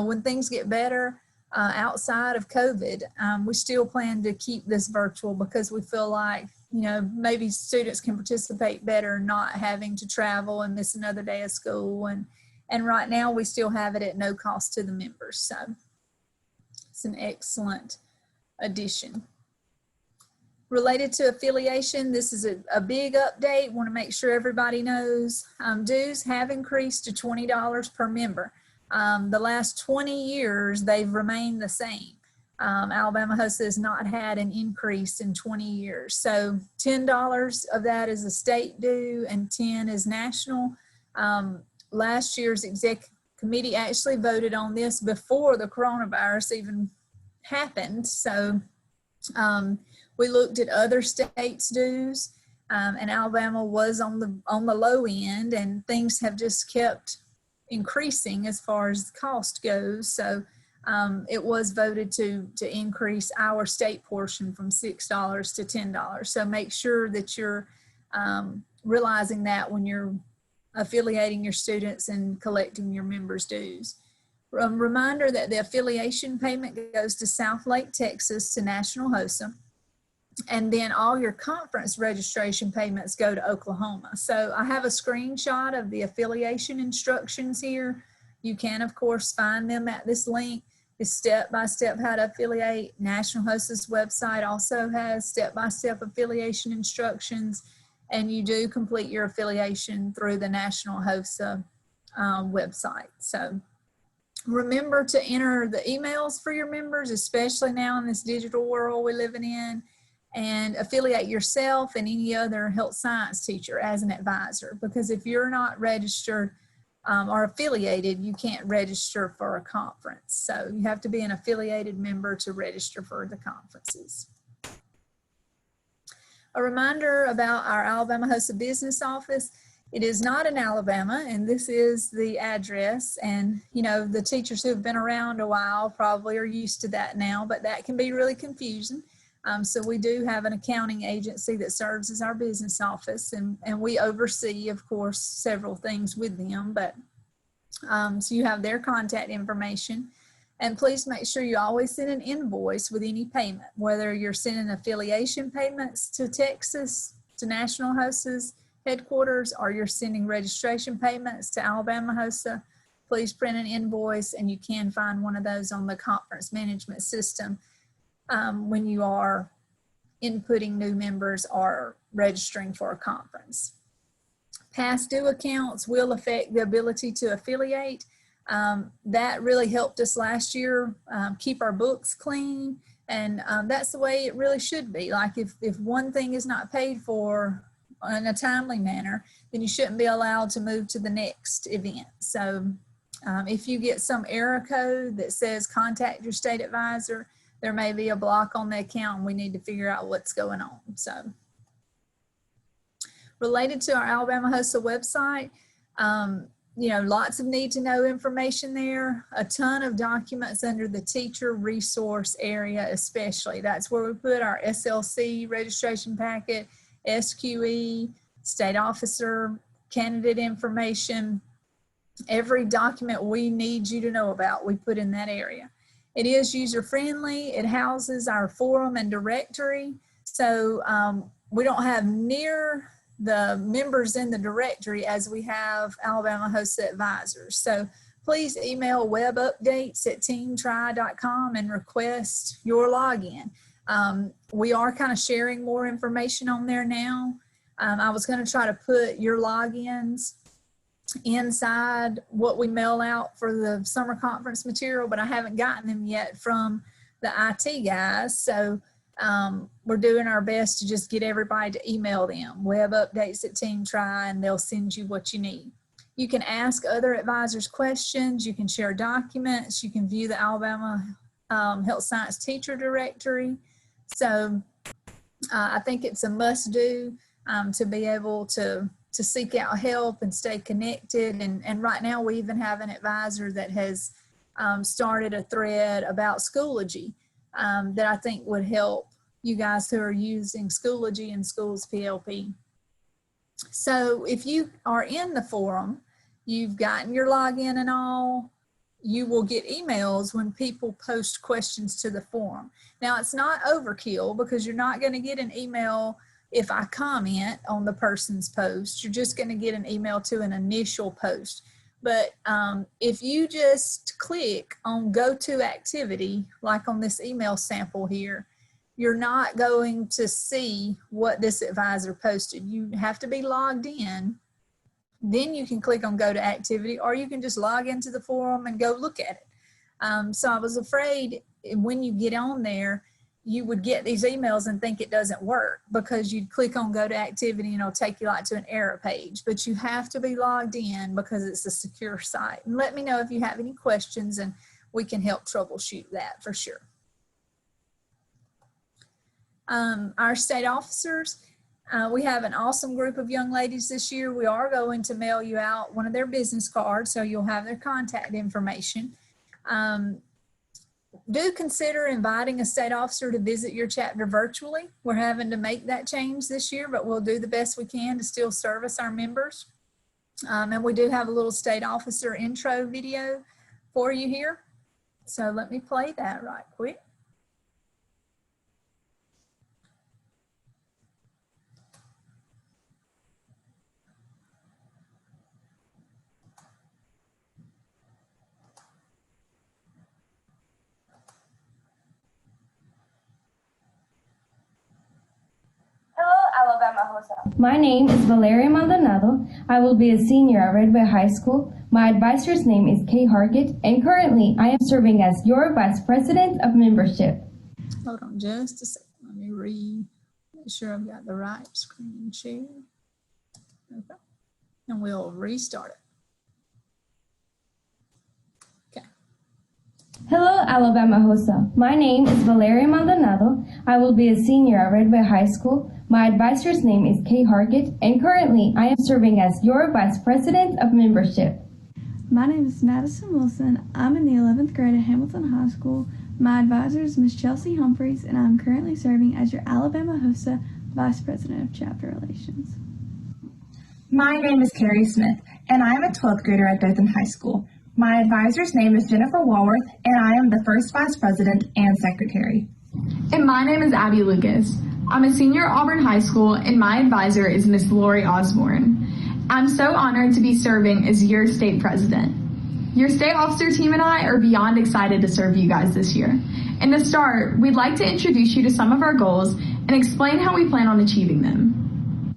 when things get better outside of COVID. We still plan to keep this virtual because we feel like, you know, maybe students can participate better not having to travel and miss another day of school. And right now we still have it at no cost to the members. So it's an excellent addition. Related to affiliation, this is a big update. Want to make sure everybody knows dues have increased to $20 per member. The last 20 years, they've remained the same. Alabama HOSA has not had an increase in 20 years. So $10 of that is a state due and 10 is national. Last year's executive committee actually voted on this before the coronavirus even happened. So we looked at other states' dues, and Alabama was on the low end, and things have just kept increasing as far as the cost goes. So it was voted to increase our state portion from $6 to $10. So make sure that you're realizing that when you're affiliating your students and collecting your members' dues. Reminder that the affiliation payment goes to South Lake, Texas, to National HOSA. And then all your conference registration payments go to Oklahoma. So I have a screenshot of the affiliation instructions here. You can, of course, find them at this link. It's step-by-step how to affiliate. National HOSA's website also has step-by-step affiliation instructions, and you do complete your affiliation through the National HOSA website. So remember to enter the emails for your members, especially now in this digital world we're living in, and affiliate yourself and any other health science teacher as an advisor, because if you're not registered or affiliated, you can't register for a conference. So you have to be an affiliated member to register for the conferences. A reminder about our Alabama HOSA business office. It is not in Alabama, and this is the address. And, you know, the teachers who have been around a while probably are used to that now, but that can be really confusing. So we do have an accounting agency that serves as our business office, and we oversee, of course, several things with them. But So you have their contact information. And please make sure you always send an invoice with any payment, whether you're sending affiliation payments to Texas, to National HOSA's headquarters, or you're sending registration payments to Alabama HOSA. Please print an invoice, and you can find one of those on the conference management system when you are inputting new members or registering for a conference. Past due accounts will affect the ability to affiliate. That really helped us last year keep our books clean, and that's the way it really should be. Like if one thing is not paid for in a timely manner, then you shouldn't be allowed to move to the next event. So if you get some error code that says contact your state advisor, there may be a block on the account and we need to figure out what's going on. So related to our Alabama HOSA website, you know, lots of need to know information there, a ton of documents under the teacher resource area, especially. That's where we put our SLC registration packet, SQE, state officer, candidate information, every document we need you to know about, we put in that area. It is user friendly. It houses our forum and directory. So we don't have near the members in the directory as we have Alabama HOSA advisors. So please email webupdates@teamtry.com and request your login. We are kind of sharing more information on there now. I was going to try to put your logins inside what we mail out for the summer conference material, but I haven't gotten them yet from the IT guys. So we're doing our best to just get everybody to email them, webupdates@teamtry, and they'll send you what you need. You can ask other advisors questions. You can share documents. You can view the Alabama Health Science Teacher Directory. So I think it's a must-do to be able to seek out help and stay connected. And right now we even have an advisor that has started a thread about Schoology that I think would help you guys who are using Schoology and Schools PLP. So if you are in the forum, you've gotten your login and all, you will get emails when people post questions to the forum. Now it's not overkill because you're not going to get an email if I comment on the person's post. You're just going to get an email to an initial post. But if you just click on go to activity, like on this email sample here, you're not going to see what this advisor posted. You have to be logged in. Then you can click on go to activity, or you can just log into the forum and go look at it. So I was afraid when you get on there, you would get these emails and think it doesn't work because you'd click on go to activity and it'll take you like to an error page. But you have to be logged in because it's a secure site. And let me know if you have any questions and we can help troubleshoot that for sure. Our state officers, we have an awesome group of young ladies this year. We are going to mail you out one of their business cards so you'll have their contact information. Do consider inviting a state officer to visit your chapter virtually. We're having to make that change this year, but we'll do the best we can to still service our members. And we do have a little state officer intro video for you here. So let me play that right quick. Alabama HOSA. My name is Valeria Maldonado. I will be a senior at Red Bay High School. My advisor's name is Kay Hargett, and currently I am serving as your Vice President of Membership. Hold on just a second. Let me make sure I've got the right screen share. Okay. And we'll restart it. Hello, Alabama HOSA. My name is Valeria Maldonado. I will be a senior at Red Bay High School. My advisor's name is Kay Hargett, and currently I am serving as your Vice President of Membership. My name is Madison Wilson. I'm in the 11th grade at Hamilton High School. My advisor is Miss Chelsea Humphreys, and I'm currently serving as your Alabama HOSA Vice President of Chapter Relations. My name is Carrie Smith, and I am a 12th grader at Dothan High School. My advisor's name is Jennifer Walworth, and I am the first vice president and secretary. And my name is Abby Lucas. I'm a senior at Auburn High School, and my advisor is Miss Lori Osborne. I'm so honored to be serving as your state president. Your state officer team and I are beyond excited to serve you guys this year. And to start, we'd like to introduce you to some of our goals and explain how we plan on achieving them.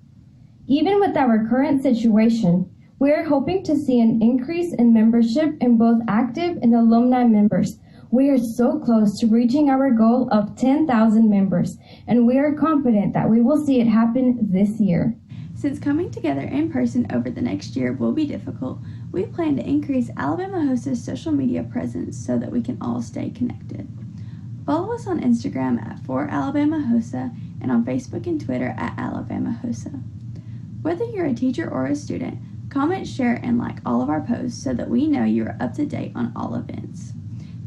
Even with our current situation, we are hoping to see an increase in membership in both active and alumni members. We are so close to reaching our goal of 10,000 members, and we are confident that we will see it happen this year. Since coming together in person over the next year will be difficult, we plan to increase Alabama HOSA's social media presence so that we can all stay connected. Follow us on Instagram at @4AlabamaHOSA and on Facebook and Twitter at @AlabamaHOSA. Whether you're a teacher or a student, comment, share, and like all of our posts so that we know you are up to date on all events.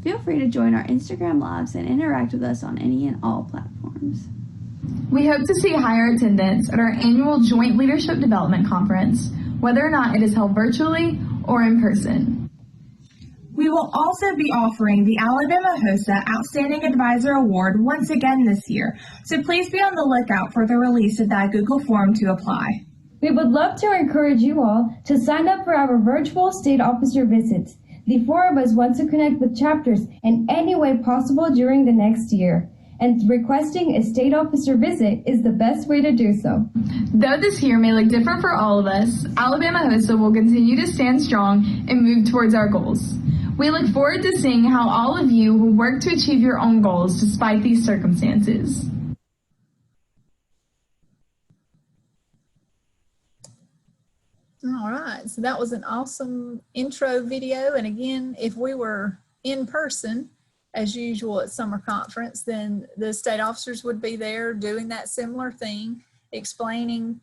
Feel free to join our Instagram lives and interact with us on any and all platforms. We hope to see higher attendance at our annual Joint Leadership Development Conference, whether or not it is held virtually or in person. We will also be offering the Alabama HOSA Outstanding Advisor Award once again this year, so please be on the lookout for the release of that Google form to apply. We would love to encourage you all to sign up for our virtual state officer visits. The four of us want to connect with chapters in any way possible during the next year, and requesting a state officer visit is the best way to do so. Though this year may look different for all of us, Alabama HOSA will continue to stand strong and move towards our goals. We look forward to seeing how all of you will work to achieve your own goals despite these circumstances. All right, so that was an awesome intro video. And again, if we were in person, as usual at summer conference, then the state officers would be there doing that similar thing, explaining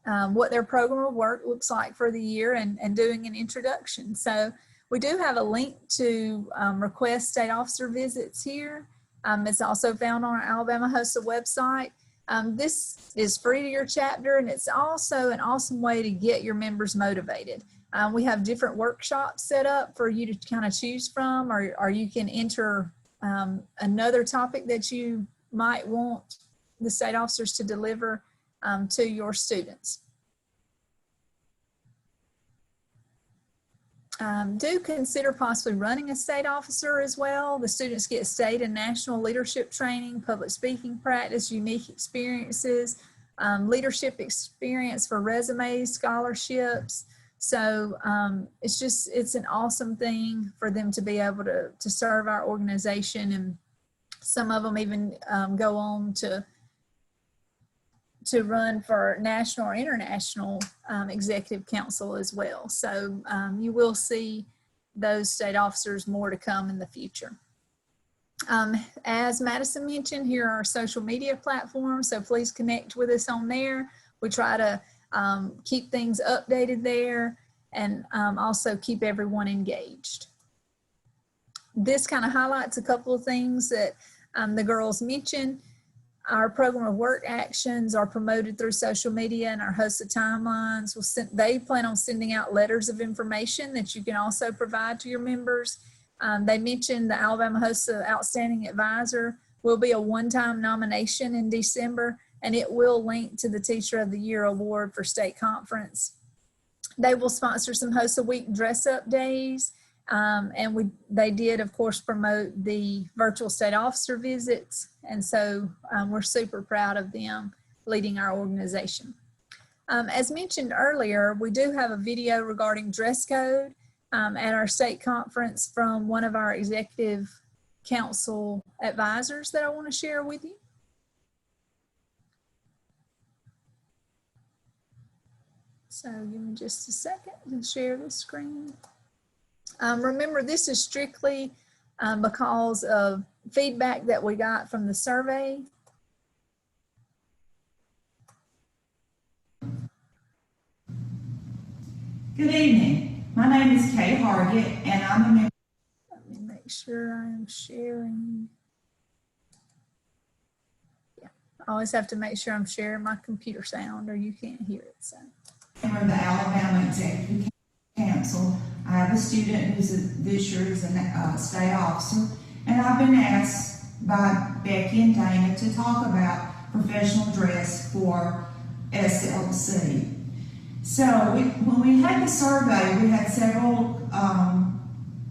what their program of work looks like for the year and doing an introduction. So we do have a link to request state officer visits here. It's also found on our Alabama HOSA website. This is free to your chapter, and it's also an awesome way to get your members motivated. We have different workshops set up for you to kind of choose from, or you can enter another topic that you might want the state officers to deliver to your students. Do consider possibly running a state officer as well. The students get state and national leadership training, public speaking practice, unique experiences, leadership experience for resumes, scholarships. So it's an awesome thing for them to be able to serve our organization, and some of them even go on to run for national or international executive council as well. So you will see those state officers more to come in the future. As Madison mentioned, here are our social media platforms, so please connect with us on there. We try to keep things updated there, and also keep everyone engaged. This kind of highlights a couple of things that the girls mentioned. Our program of work actions are promoted through social media, and our HOSA timelines they plan on sending out letters of information that you can also provide to your members. They mentioned the Alabama HOSA Outstanding Advisor will be a one-time nomination in December, and it will link to the Teacher of the Year award for state conference. They will sponsor some HOSA Week dress-up days. And they did, of course, promote the virtual state officer visits. And so we're super proud of them leading our organization. As mentioned earlier, we do have a video regarding dress code at our state conference from one of our executive council advisors that I want to share with you. So give me just a second to share the screen. Remember, this is strictly because of feedback that we got from the survey. Good evening. My name is Kay Hargett, and I'm a member. Let me make sure I'm sharing. Yeah, I always have to make sure I'm sharing my computer sound or you can't hear it. So. Member of the Alabama Executive Council. I have a student this year is a state officer, and I've been asked by Becky and Dana to talk about professional dress for SLC. So when we had the survey, we had several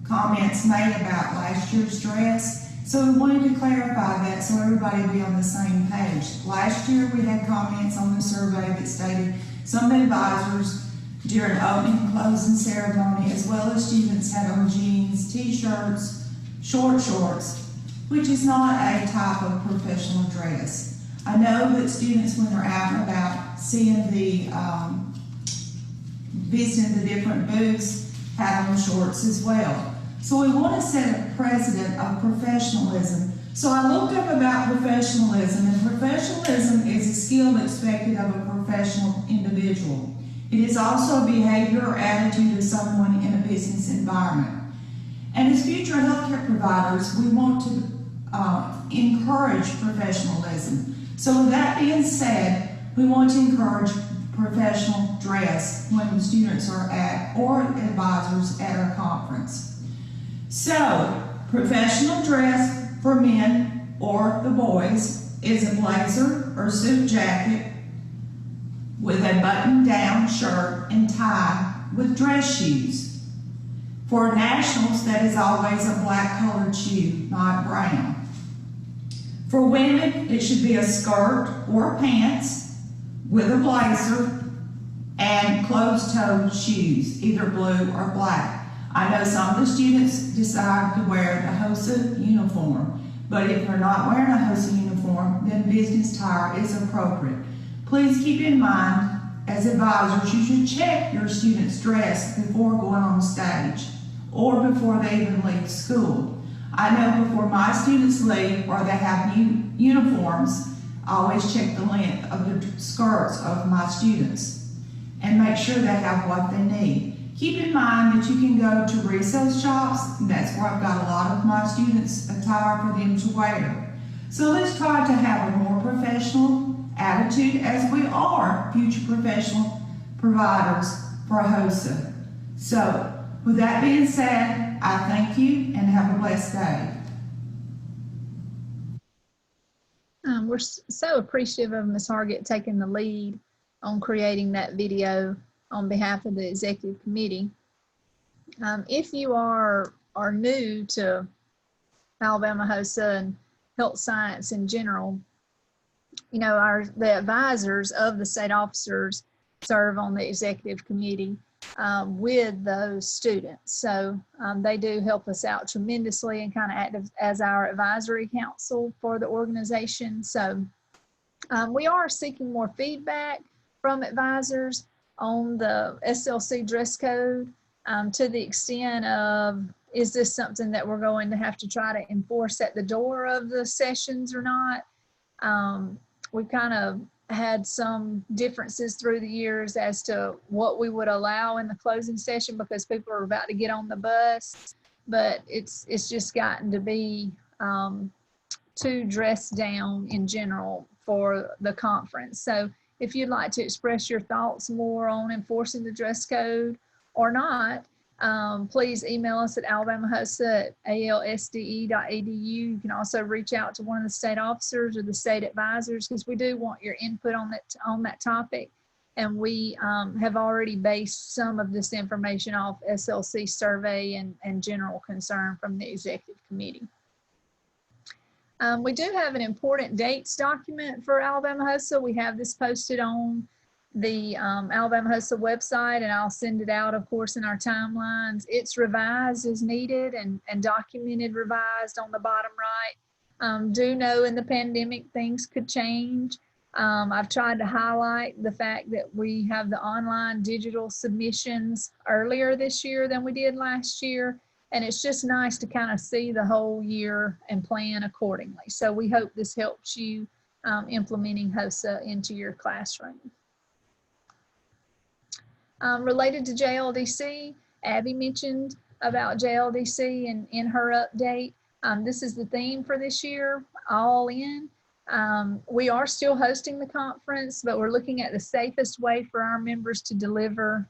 comments made about last year's dress. So we wanted to clarify that so everybody would be on the same page. Last year we had comments on the survey that stated some advisors during opening and closing ceremony, as well as students, had on jeans, t-shirts, short shorts, which is not a type of professional dress. I know that students, when they're out and about seeing the visiting the different booths, have on shorts as well. So we want to set a precedent of professionalism. So I looked up about professionalism, and professionalism is a skill expected of a professional individual. It is also a behavior or attitude of someone in a business environment. And as future healthcare providers, we want to encourage professionalism. So with that being said, we want to encourage professional dress when students are at, or advisors at our conference. So, professional dress for men or the boys is a blazer or suit jacket with a button-down shirt and tie with dress shoes. For nationals, that is always a black colored shoe, not brown. For women, it should be a skirt or pants with a blazer and closed-toed shoes, either blue or black. I know some of the students decide to wear the HOSA uniform, but if they're not wearing a HOSA uniform, then business attire is appropriate. Please keep in mind, as advisors, you should check your students' dress before going on stage or before they even leave school. I know before my students leave or they have new uniforms, I always check the length of the skirts of my students and make sure they have what they need. Keep in mind that you can go to resale shops, and that's where I've got a lot of my students' attire for them to wear. So let's try to have a more professional attitude, as we are future professional providers for HOSA. So with that being said, I thank you and have a blessed day. We're so appreciative of Ms. Hargett taking the lead on creating that video on behalf of the executive committee. If you are new to Alabama HOSA and health science in general, you know, the advisors of the state officers serve on the executive committee with those students. So they do help us out tremendously and kind of act as our advisory council for the organization. So we are seeking more feedback from advisors on the SLC dress code to the extent of, is this something that we're going to have to try to enforce at the door of the sessions or not? We've kind of had some differences through the years as to what we would allow in the closing session because people are about to get on the bus, but it's just gotten to be too dressed down in general for the conference. So if you'd like to express your thoughts more on enforcing the dress code or not, please email us at alabamahosa@alsde.edu. You can also reach out to one of the state officers or the state advisors because we do want your input on that topic. And we have already based some of this information off SLC survey and general concern from the executive committee. We do have an important dates document for Alabama HOSA. We have this posted on the Alabama HOSA website, and I'll send it out, of course, in our timelines. It's revised as needed and documented revised on the bottom right. Do know in the pandemic things could change. I've tried to highlight the fact that we have the online digital submissions earlier this year than we did last year. And it's just nice to kind of see the whole year and plan accordingly. So we hope this helps you implementing HOSA into your classroom. Related to JLDC, Abby mentioned about JLDC and in her update. This is the theme for this year, all in. We are still hosting the conference, but we're looking at the safest way for our members to deliver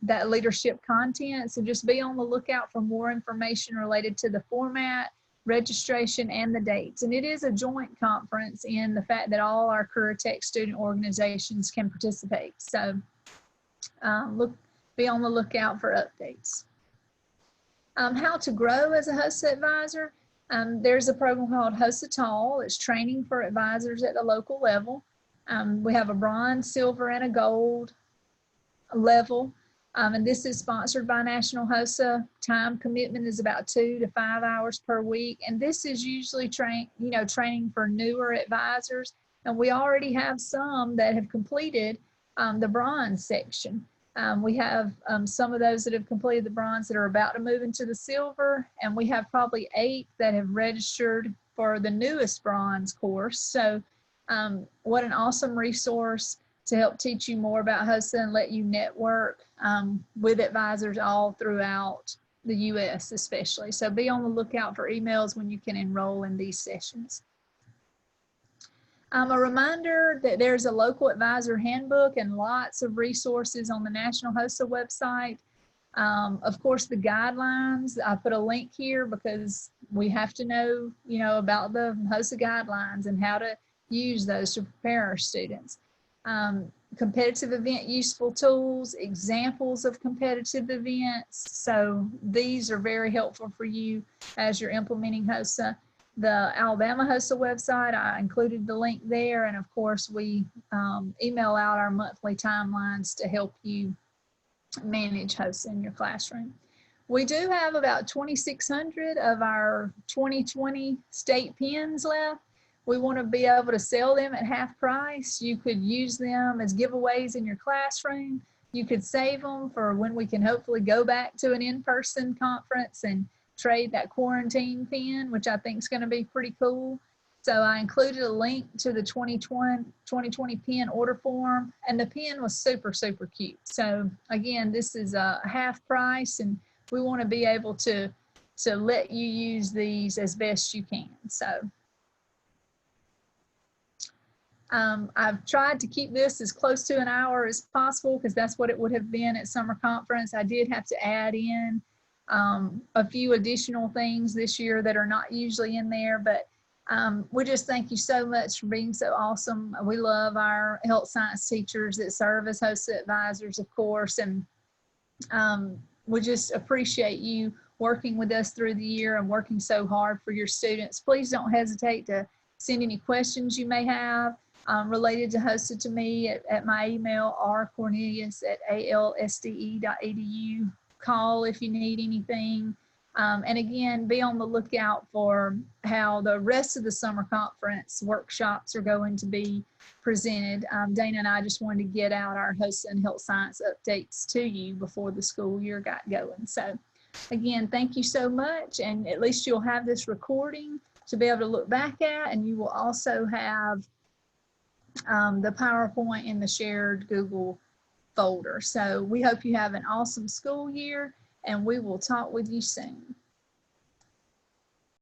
that leadership content. So just be on the lookout for more information related to the format, registration, and the dates. And it is a joint conference in the fact that all our Career Tech student organizations can participate. So be on the lookout for updates. How to grow as a HOSA advisor. There's a program called HOSA Tall. It's training for advisors at the local level. We have a bronze, silver, and a gold level. And this is sponsored by National HOSA. Time commitment is about 2 to 5 hours per week. And this is usually training for newer advisors. And we already have some that have completed the bronze section. We have some of those that have completed the bronze that are about to move into the silver, and we have probably 8 that have registered for the newest bronze course. So what an awesome resource to help teach you more about HOSA and let you network with advisors all throughout the U.S. especially. So be on the lookout for emails when you can enroll in these sessions. A reminder that there's a local advisor handbook and lots of resources on the National HOSA website. Of course, the guidelines, I put a link here because we have to know, about the HOSA guidelines and how to use those to prepare our students. Competitive event useful tools, examples of competitive events. So these are very helpful for you as you're implementing HOSA. The Alabama HOSA website, I included the link there. And of course, we email out our monthly timelines to help you manage HOSA in your classroom. We do have about 2,600 of our 2020 state pins left. We want to be able to sell them at half price. You could use them as giveaways in your classroom. You could save them for when we can hopefully go back to an in-person conference and trade that quarantine pin, which I think is going to be pretty cool. So I included a link to the 2020 pin order form, and the pin was super, super cute. So again, this is a half price, and we want to be able to let you use these as best you can. So I've tried to keep this as close to an hour as possible because that's what it would have been at summer conference. I did have to add in a few additional things this year that are not usually in there, but we just thank you so much for being so awesome. We love our health science teachers that serve as HOSA advisors, of course, and we just appreciate you working with us through the year and working so hard for your students. Please don't hesitate to send any questions you may have related to HOSA to me at my email, rcornelius@alsde.edu. Call if you need anything. And again, be on the lookout for how the rest of the summer conference workshops are going to be presented. Dana and I just wanted to get out our HOSA and health science updates to you before the school year got going. So again, thank you so much. And at least you'll have this recording to be able to look back at, and you will also have the PowerPoint in the shared Google folder. So we hope you have an awesome school year, and we will talk with you soon.